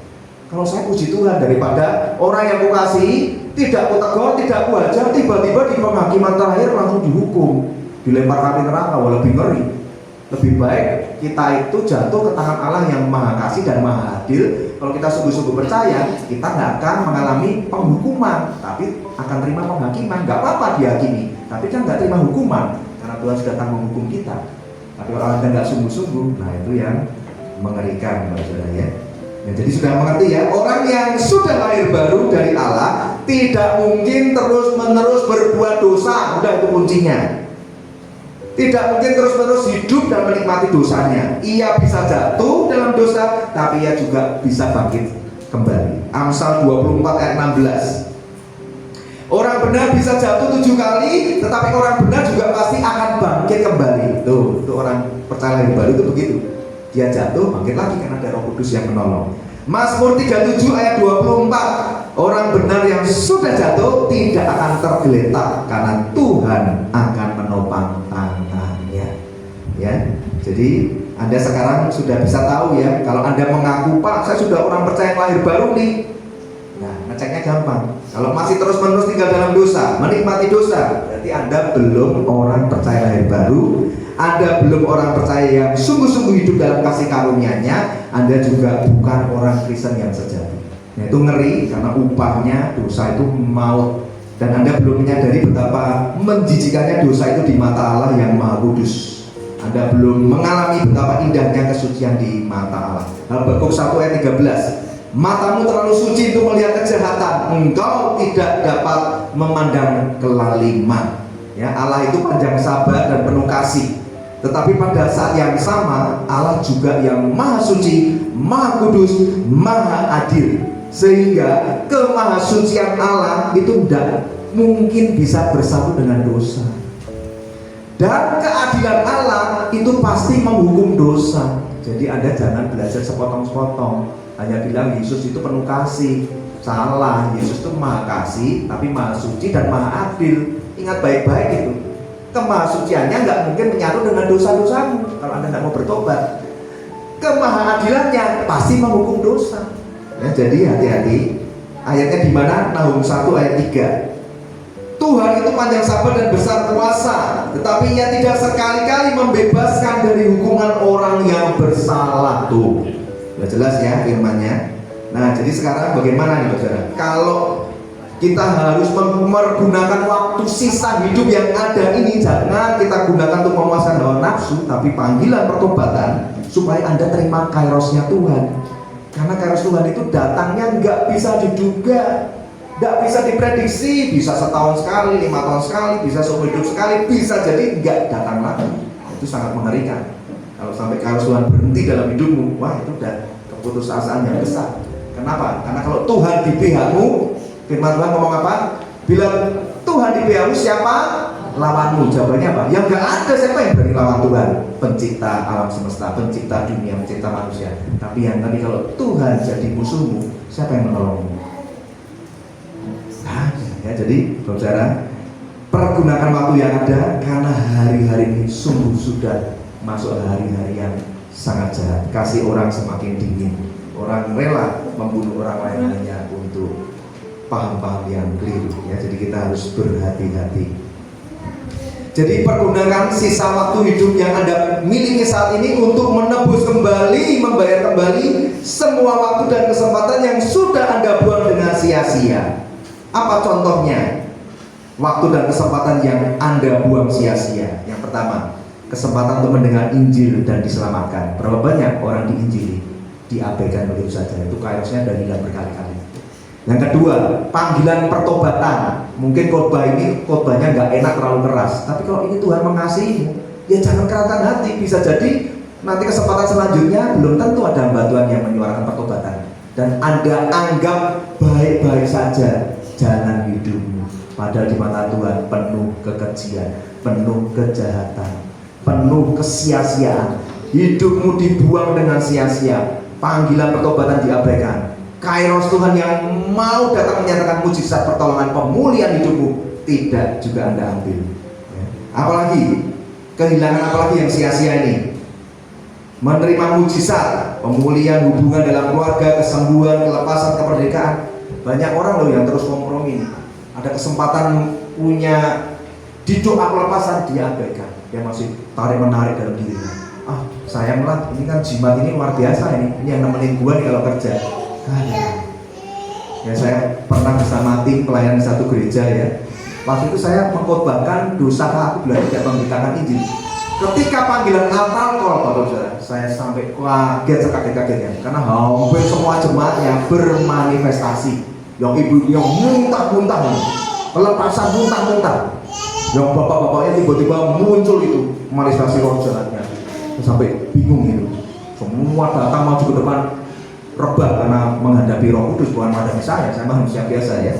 Kalau saya puji Tuhan, daripada orang yang kukasihi tidak kutegur, tidak kuhajar, tiba-tiba di penghakiman terakhir langsung dihukum, dilempar api neraka, lebih ngeri. Lebih baik kita itu jatuh ke tangan Allah yang Maha Kasih dan Maha Adil. Kalau kita sungguh-sungguh percaya, kita nggak akan mengalami penghukuman, tapi akan terima penghakiman. Nggak apa-apa dihakimi, tapi kan nggak terima hukuman, karena Tuhan sudah tanggung hukum kita. Tapi kalau Anda nggak sungguh-sungguh, nah itu yang mengerikan, saudara ya. Ya, jadi sudah mengerti ya, orang yang sudah lahir baru dari Allah tidak mungkin terus-menerus berbuat dosa. Udah itu kuncinya. Tidak mungkin terus-menerus hidup dan menikmati dosanya. Ia bisa jatuh dalam dosa, tapi ia juga bisa bangkit kembali. Amsal 24 ayat 16. Orang benar bisa jatuh 7 kali, tetapi orang benar juga pasti akan bangkit kembali. Tuh, itu orang percaya lahir baru itu begitu. Dia jatuh, bangkit lagi karena ada Roh Kudus yang menolong. Mazmur 37 ayat 24. Orang benar yang sudah jatuh tidak akan tergeletak, karena Tuhan akan menopang tangannya. Ya, jadi Anda sekarang sudah bisa tahu ya, kalau Anda mengaku, Pak, saya sudah orang percaya lahir baru nih. Nah, ngeceknya gampang. Kalau masih terus-menerus tinggal dalam dosa, menikmati dosa, berarti Anda belum orang percaya lahir baru. Anda belum orang percaya yang sungguh-sungguh hidup dalam kasih karunia-Nya. Anda juga bukan orang Kristen yang sejati. Nah, itu ngeri karena upahnya dosa itu maut. Dan Anda belum menyadari betapa menjijikannya dosa itu di mata Allah yang Maha Kudus. Anda belum mengalami betapa indahnya kesucian di mata Allah. Habakuk 1 ayat 13. Matamu terlalu suci untuk melihat kejahatan, engkau tidak dapat memandang kelaliman. Ya, Allah itu panjang sabar dan penuh kasih. Tetapi pada saat yang sama, Allah juga yang Maha Suci, Maha Kudus, Maha Adil. Sehingga kemahasucian Allah itu tidak mungkin bisa bersatu dengan dosa. Dan keadilan Allah itu pasti menghukum dosa. Jadi Anda jangan belajar sepotong-sepotong. Hanya bilang Yesus itu penuh kasih. Salah, Yesus itu Maha Kasih, tapi Maha Suci dan Maha Adil. Ingat baik-baik itu. Kemahasuciannya nggak mungkin menyatu dengan dosa-dosamu kalau Anda nggak mau bertobat. Kemahaadilannya pasti menghukum dosa. Ya, jadi hati-hati. Ayatnya di mana? Nahum 1 ayat 3. Tuhan itu panjang sabar dan besar kuasa, tetapi Ia tidak sekali-kali membebaskan dari hukuman orang yang bersalah. Tuh, udah jelas ya firman-Nya. Nah, jadi sekarang bagaimana nih saudara? Kalau kita harus menggunakan waktu sisa hidup yang ada ini, jangan kita gunakan untuk memuaskan hawa nafsu, tapi panggilan pertobatan supaya Anda terima kairosnya Tuhan. Karena kairos Tuhan itu datangnya nggak bisa diduga, nggak bisa diprediksi, bisa setahun sekali, 5 tahun sekali, bisa seumur hidup sekali, bisa jadi nggak datang lagi. Itu sangat mengerikan. Kalau sampai kairos Tuhan berhenti dalam hidupmu, wah itu udah keputusasaan yang besar. Kenapa? Karena kalau Tuhan di pihakmu, firman Tuhan ngomong apa? Bila Tuhan di pihakmu, siapa lawanmu? Jawabannya apa? Yang nggak ada. Siapa yang berani lawan Tuhan? Pencipta alam semesta, pencipta dunia, pencipta manusia. Tapi kalau Tuhan jadi musuhmu, siapa yang menolongmu? Nah, ya, jadi saudara, pergunakan waktu yang ada, karena hari-hari ini sungguh sudah masuk hari-hari yang sangat jahat. Kasih orang semakin dingin. Orang rela membunuh orang lain hanya untuk paham-paham yang keliru. Ya, jadi kita harus berhati-hati. Jadi pergunakan sisa waktu hidup yang Anda miliki saat ini untuk menebus kembali, membayar kembali semua waktu dan kesempatan yang sudah Anda buang dengan sia-sia. Apa contohnya? Waktu dan kesempatan yang Anda buang sia-sia. Yang pertama, kesempatan untuk mendengar Injil dan diselamatkan. Berapa banyak orang diinjili, diabaikan begitu saja. Itu kairosnya dan hilang berkali-kali. Yang kedua, panggilan pertobatan. Mungkin khotbah ini khotbahnya nggak enak, terlalu keras. Tapi kalau ini Tuhan mengasihimu, ya jangan keratkan hati. Bisa jadi nanti kesempatan selanjutnya belum tentu ada hamba Tuhan yang menyuarakan pertobatan. Dan Anda anggap baik-baik saja jalan hidupmu. Padahal di mata Tuhan penuh kekejian, penuh kejahatan, penuh kesia-siaan. Hidupmu dibuang dengan sia-sia. Panggilan pertobatan diabaikan. Kairos Tuhan yang mau datang menyatakan mujizat pertolongan pemulihan hidupmu tidak juga Anda ambil. Ya. Apalagi kehilangan apalagi yang sia-sia ini. Menerima mujizat pemulihan hubungan dalam keluarga, kesembuhan, kelepasan, kemerdekaan. Banyak orang loh yang terus kompromi. Ada kesempatan punya di doa kelepasan diabaikan. Dia masih tarik menarik dalam dirinya. Ah, sayanglah, ini kan jimat ini luar biasa ini yang nemenin gua nih kalau kerja. Ya, saya pernah bersama tim pelayan di satu gereja ya. Waktu itu saya mengkhotbahkan dosa aku belajar tidak memberitakan Injil. Ketika panggilan altar call, saudara, saya sampai kaget sekaget-kagetnya karena hampir semua jemaatnya bermanifestasi. Yang ibu yang muntah-muntah, pelepasan muntah-muntah. Yang bapak-bapaknya tiba-tiba muncul itu manifestasi roh jahatnya. Sampai bingung itu. Semua datang maju ke depan, rebah karena menghadapi Roh Kudus, bukan menghadapi saya manusia biasa ya.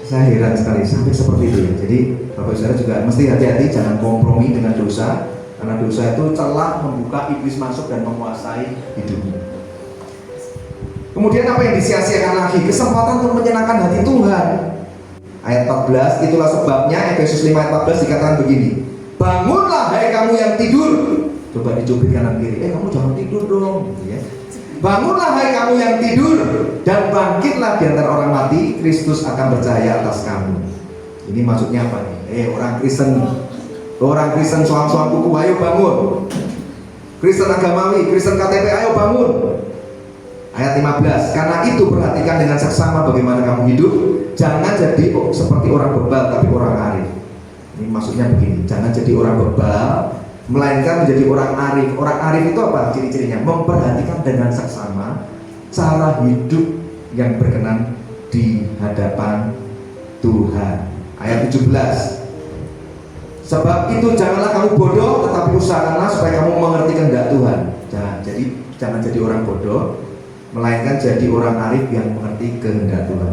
Saya heran sekali sampai seperti itu ya. Jadi Bapak Saudara juga mesti hati-hati, jangan kompromi dengan dosa, karena dosa itu celah membuka iblis masuk dan menguasai hidupmu. Kemudian apa yang disia-siakan lagi? Kesempatan untuk menyenangkan hati Tuhan. Ayat 14, itulah sebabnya Efesus 5 ayat 14 dikatakan begini. Bangunlah hai kamu yang tidur, Coba dicubit kanan kiri, kamu jangan tidur dong, gitu ya. Bangunlah hai kamu yang tidur, dan bangkitlah di antara orang mati, Kristus akan bercahaya atas kamu. Ini maksudnya apa nih? Orang Kristen soang-soang kuku, ayo bangun. Kristen agamawi, Kristen KTP, ayo bangun. Ayat 15, karena itu perhatikan dengan seksama bagaimana kamu hidup. Jangan jadi seperti orang bebal, tapi orang arif. Ini maksudnya begini, jangan jadi orang bebal, melainkan menjadi orang arif. Orang arif itu apa ciri-cirinya? Memperhatikan dengan seksama cara hidup yang berkenan di hadapan Tuhan. Ayat 17, sebab itu janganlah kamu bodoh, tetapi usahakanlah supaya kamu mengerti kehendak Tuhan. Jangan jadi orang bodoh, melainkan jadi orang arif yang mengerti kehendak Tuhan.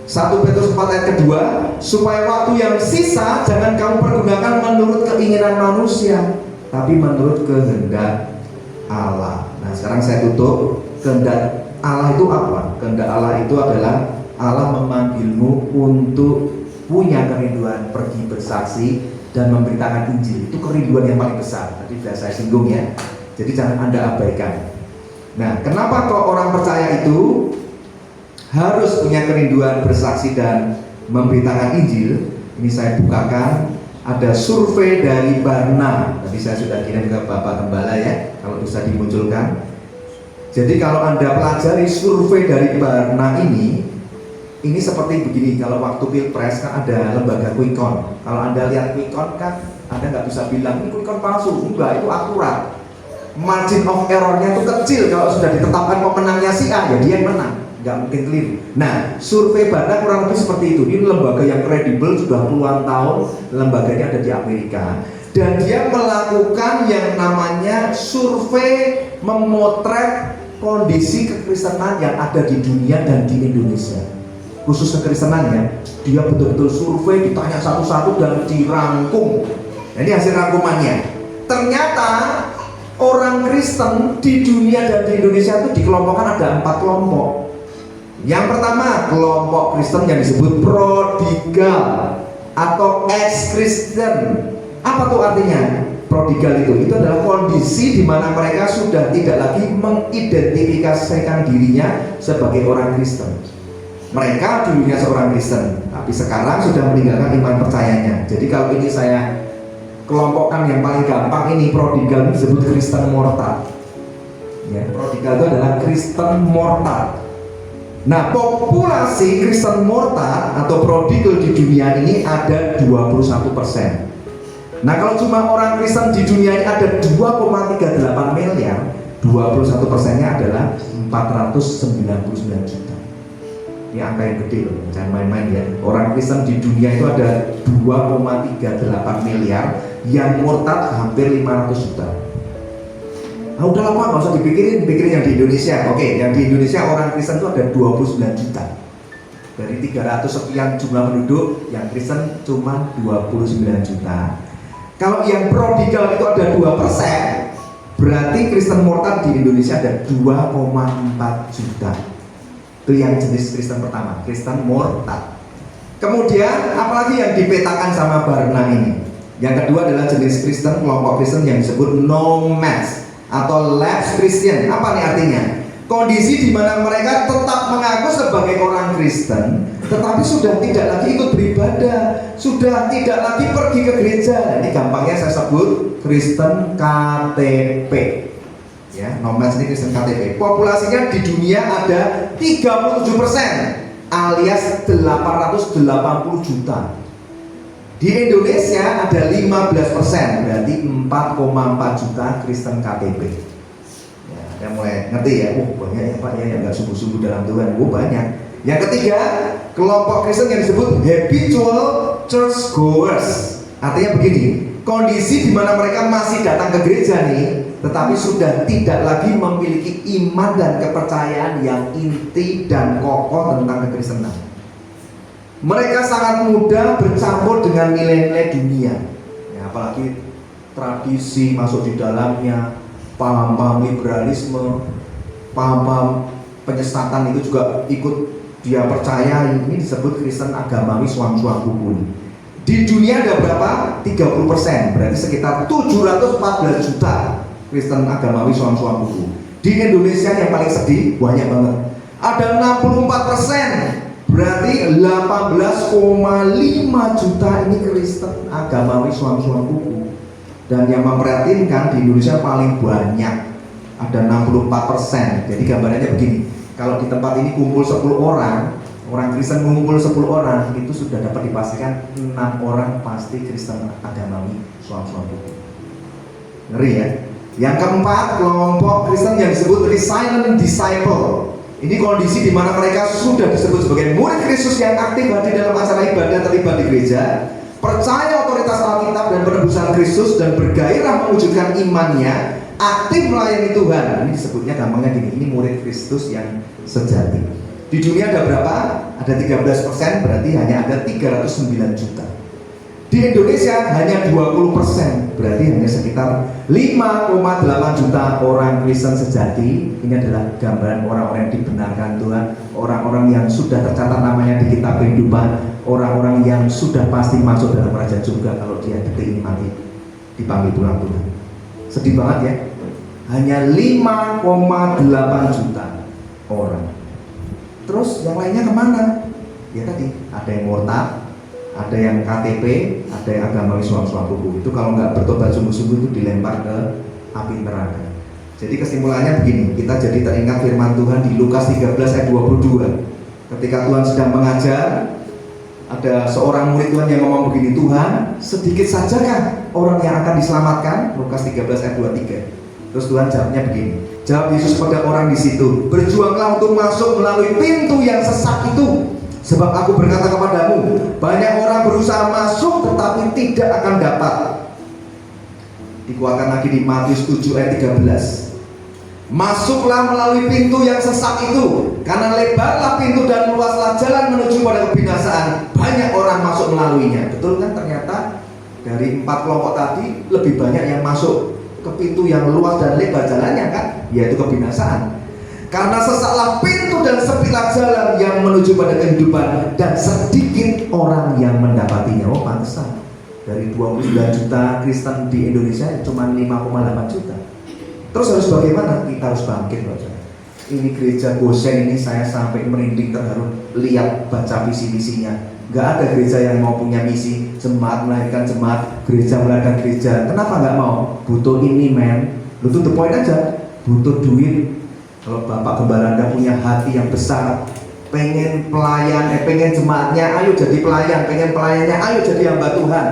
1 Petrus 4 ayat kedua, supaya waktu yang sisa jangan kamu pergunakan menurut keinginan manusia, tapi menurut kehendak Allah. Nah sekarang saya tutup. Kehendak Allah itu apa? Kehendak Allah itu adalah Allah memanggilmu untuk punya kerinduan pergi bersaksi dan memberitakan Injil. Itu kerinduan yang paling besar. Tadi sudah saya singgung ya. Jadi jangan Anda abaikan. Nah, kenapa kok orang percaya itu harus punya kerinduan bersaksi dan memberitakan Injil? Ini saya bukakan, ada survei dari Barna. Tadi saya sudah kirim ke Bapak Gembala ya, kalau bisa dimunculkan. Jadi kalau Anda pelajari survei dari Barna ini seperti begini. Kalau waktu Pilpres kan ada lembaga Quick Count. Kalau Anda lihat Quick Count kan Anda nggak bisa bilang ini Quick Count palsu. Enggak, itu akurat. Margin of errornya itu kecil. Kalau sudah ditetapkan pemenangnya si A, ya dia yang menang, nggak mungkin keliru. Nah, survei Barna kurang lebih seperti itu. Ini lembaga yang kredibel, sudah puluhan tahun, lembaganya ada di Amerika, dan dia melakukan yang namanya survei memotret kondisi kekristenan yang ada di dunia dan di Indonesia. Khusus kekristenannya, dia betul-betul survei, ditanya satu-satu dan dirangkum. Nah, ini hasil rangkumannya. Ternyata orang Kristen di dunia dan di Indonesia itu dikelompokkan ada 4 kelompok. Yang pertama, kelompok Kristen yang disebut prodigal atau ex-Kristen. Apa tuh artinya? Prodigal itu adalah kondisi di mana mereka sudah tidak lagi mengidentifikasikan dirinya sebagai orang Kristen. Mereka dulunya seorang Kristen, tapi sekarang sudah meninggalkan iman percayanya. Jadi kalau ini saya kelompokkan yang paling gampang, ini prodigal disebut Kristen murtad. Ya, prodigal itu adalah Kristen murtad. Nah, populasi Kristen murtad atau prodigal di dunia ini ada 21%. Nah, kalau cuma orang Kristen di dunia ini ada 2,38 miliar, 21%-nya adalah 499 juta. Ini angka yang gede loh, jangan main-main ya. Orang Kristen di dunia itu ada 2,38 miliar, yang murtad hampir 500 juta. Nah, udah lama nggak usah dipikirin yang di Indonesia. Oke, yang di Indonesia orang Kristen itu ada 29 juta. Dari 300 sekian jumlah penduduk, yang Kristen cuma 29 juta. Kalau yang prodigal itu ada 2%, berarti Kristen murtad di Indonesia ada 2,4 juta. Itu yang jenis Kristen pertama, Kristen murtad. Kemudian apalagi yang dipetakan sama Barna ini? Yang kedua adalah jenis Kristen, kelompok Kristen yang disebut nomads atau lapsed Christian. Apa nih artinya? Kondisi di mana mereka tetap mengaku sebagai orang Kristen, tetapi sudah tidak lagi ikut beribadah, sudah tidak lagi pergi ke gereja. Ini gampangnya saya sebut Kristen KTP. Ya, nomads ini Kristen KTP. Populasinya di dunia ada 37%, alias 880 juta. Di Indonesia ada 15%, berarti 4,4 juta Kristen KTP. Ya, yang mulai ngerti ya, banyak ya Pak ya yang nggak sungguh-sungguh dalam Tuhan, banyak. Yang ketiga, kelompok Kristen yang disebut habitual church goers. Artinya begini, kondisi di mana mereka masih datang ke gereja nih, tetapi sudah tidak lagi memiliki iman dan kepercayaan yang inti dan kokoh tentang kekristenan. Mereka sangat mudah bercampur dengan nilai-nilai dunia, ya, apalagi tradisi masuk di dalamnya, paham-paham liberalisme, paham-paham penyesatan itu juga ikut dia percaya. Ini disebut Kristen agamawi suang-suang kuku. Di dunia ada berapa? 30%, berarti sekitar 714 juta Kristen agamawi suam-suam buku. Di Indonesia yang paling sedih banyak banget. Ada 64%, berarti 18,5 juta ini Kristen agamawi suam-suam buku. Dan yang memprihatinkan di Indonesia paling banyak, ada 64%. Jadi gambarannya begini, kalau di tempat ini kumpul 10 orang Kristen mengumpul 10 orang, itu sudah dapat dipastikan 6 orang pasti Kristen agamawi suam-suam buku. Ngeri ya. Yang keempat, kelompok Kristen yang disebut silent disciple. Ini kondisi di mana mereka sudah disebut sebagai murid Kristus yang aktif hadir dalam acara ibadah, terlibat di gereja, percaya otoritas Alkitab dan penebusan Kristus, dan bergairah mewujudkan imannya, aktif melayani Tuhan. Ini disebutnya gampangnya gini, ini murid Kristus yang sejati. Di dunia ada berapa? Ada 13%, berarti hanya ada 309 juta. Di Indonesia hanya 20%, berarti hanya sekitar 5,8 juta orang Kristen sejati. Ini adalah gambaran orang-orang yang dibenarkan Tuhan, orang-orang yang sudah tercatat namanya di kitab kehidupan, orang-orang yang sudah pasti masuk dalam kerajaan surga kalau dia detik ini mati dipanggil pulang Tuhan. Sedih banget ya. Hanya 5,8 juta orang. Terus yang lainnya kemana? Ya tadi, ada yang murtad, ada yang KTP, ada yang agamawi suam-suam buku. Itu kalau nggak bertobat sungguh-sungguh itu dilempar ke api neraka. Jadi kesimpulannya begini, kita jadi teringat firman Tuhan di Lukas 13 ayat 22. Ketika Tuhan sedang mengajar, ada seorang murid Tuhan yang ngomong begini, Tuhan, sedikit saja kan orang yang akan diselamatkan? Lukas 13 ayat 23. Terus Tuhan jawabnya begini, jawab Yesus pada orang di situ, berjuanglah untuk masuk melalui pintu yang sesak itu, sebab aku berkata kepadamu, banyak orang berusaha masuk tetapi tidak akan dapat. Dikuatkan lagi di Matius 7 ayat 13. Masuklah melalui pintu yang sesak itu, karena lebarlah pintu dan luaslah jalan menuju pada kebinasaan, banyak orang masuk melaluinya. Betul kan, ternyata dari 4 kelompok tadi lebih banyak yang masuk ke pintu yang luas dan lebar jalannya kan, yaitu kebinasaan. Karena sesaklah pintu dan sempitlah jalan yang menuju pada kehidupan, dan sedikit orang yang mendapatinya. Oh pantesan, dari 29 juta Kristen di Indonesia cuma 5,8 juta. Terus harus bagaimana? Kita harus bangkit loh. Ini gereja Gosen ini saya sampai merinding terharu lihat baca visi-misinya. Gak ada gereja yang mau punya misi jemaat melahirkan jemaat, gereja melahirkan gereja. Kenapa nggak mau? Butuh ini men, butuh the point aja, butuh duit. Kalau Bapak Gembala Anda punya hati yang besar, pengen pelayan, pengen jemaatnya, ayo jadi pelayan, pengen pelayannya, ayo jadi hamba Tuhan,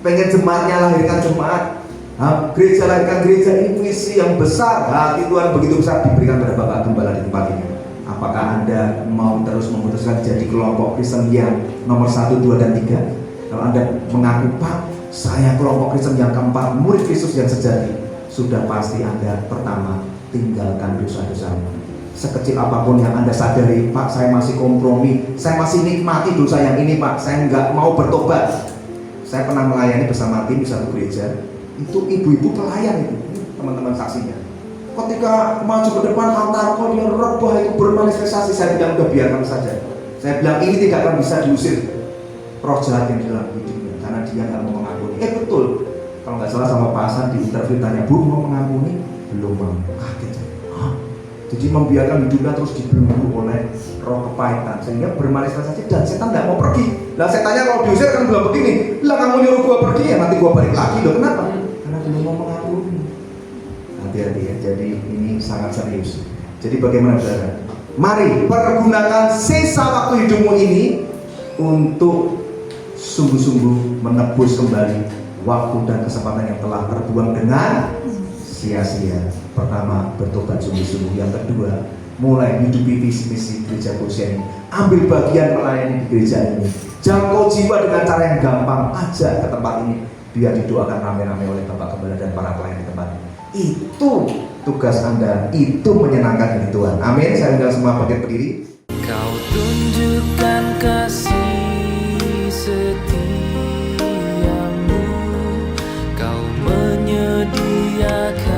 pengen jemaatnya lahirkan jemaat, gereja lahirkan gereja, ini misi yang besar. Hati Tuhan begitu besar diberikan pada Bapak Gembala di tempat ini. Apakah Anda mau terus memutuskan jadi kelompok Kristen yang nomor 1, 2, dan 3? Kalau Anda mengaku, Pak, saya kelompok Kristen yang keempat, murid Kristus yang sejati, sudah pasti Anda pertama tinggalkan dosa-dosamu. Sekecil apapun yang Anda sadari, Pak, saya masih kompromi, saya masih nikmati dosa yang ini, Pak, saya nggak mau bertobat. Saya pernah melayani bersama tim di satu gereja, itu ibu-ibu pelayan itu, teman-teman saksinya. Ketika maju ke depan antar kau dia rebah itu bermanifestasi, saya bilang udah biarkan saja. Saya bilang ini tidak akan bisa diusir roh jahat yang dalam hidupnya karena dia nggak mau mengampuni. Betul, kalau nggak salah sama Pak Hasan di interview tanya, Bu mau mengampuni? Belum mau. Kaget. Jadi membiarkan hidupnya terus dibelenggu oleh roh kepahitan sehingga bermanifestasi dan setan nggak mau pergi. Lah setannya kalau diusir kan bilang begini, lah kamu nyuruh gua pergi ya nanti gua balik lagi loh. Kenapa? Karena belum mau mengampuni. Hati-hati ya, jadi ini sangat serius. Jadi bagaimana saudara? Mari pergunakan sisa waktu hidupmu ini untuk sungguh-sungguh menebus kembali waktu dan kesempatan yang telah terbuang dengan sia-sia. Pertama, bertobat sungguh-sungguh. Yang kedua, mulai hidupi visi misi gereja Gosen ini. Ambil bagian melayani di gereja ini. Jangkau jiwa dengan cara yang gampang, ajak ke tempat ini biar didoakan rame-rame oleh Bapak Gembala dan para pelayan di tempat ini. Itu tugas Anda, itu menyenangkan hati Tuhan. Amin. Saya undang semua bangkit berdiri. Kau tunjukkan kasih setiamu, Kau menyediakan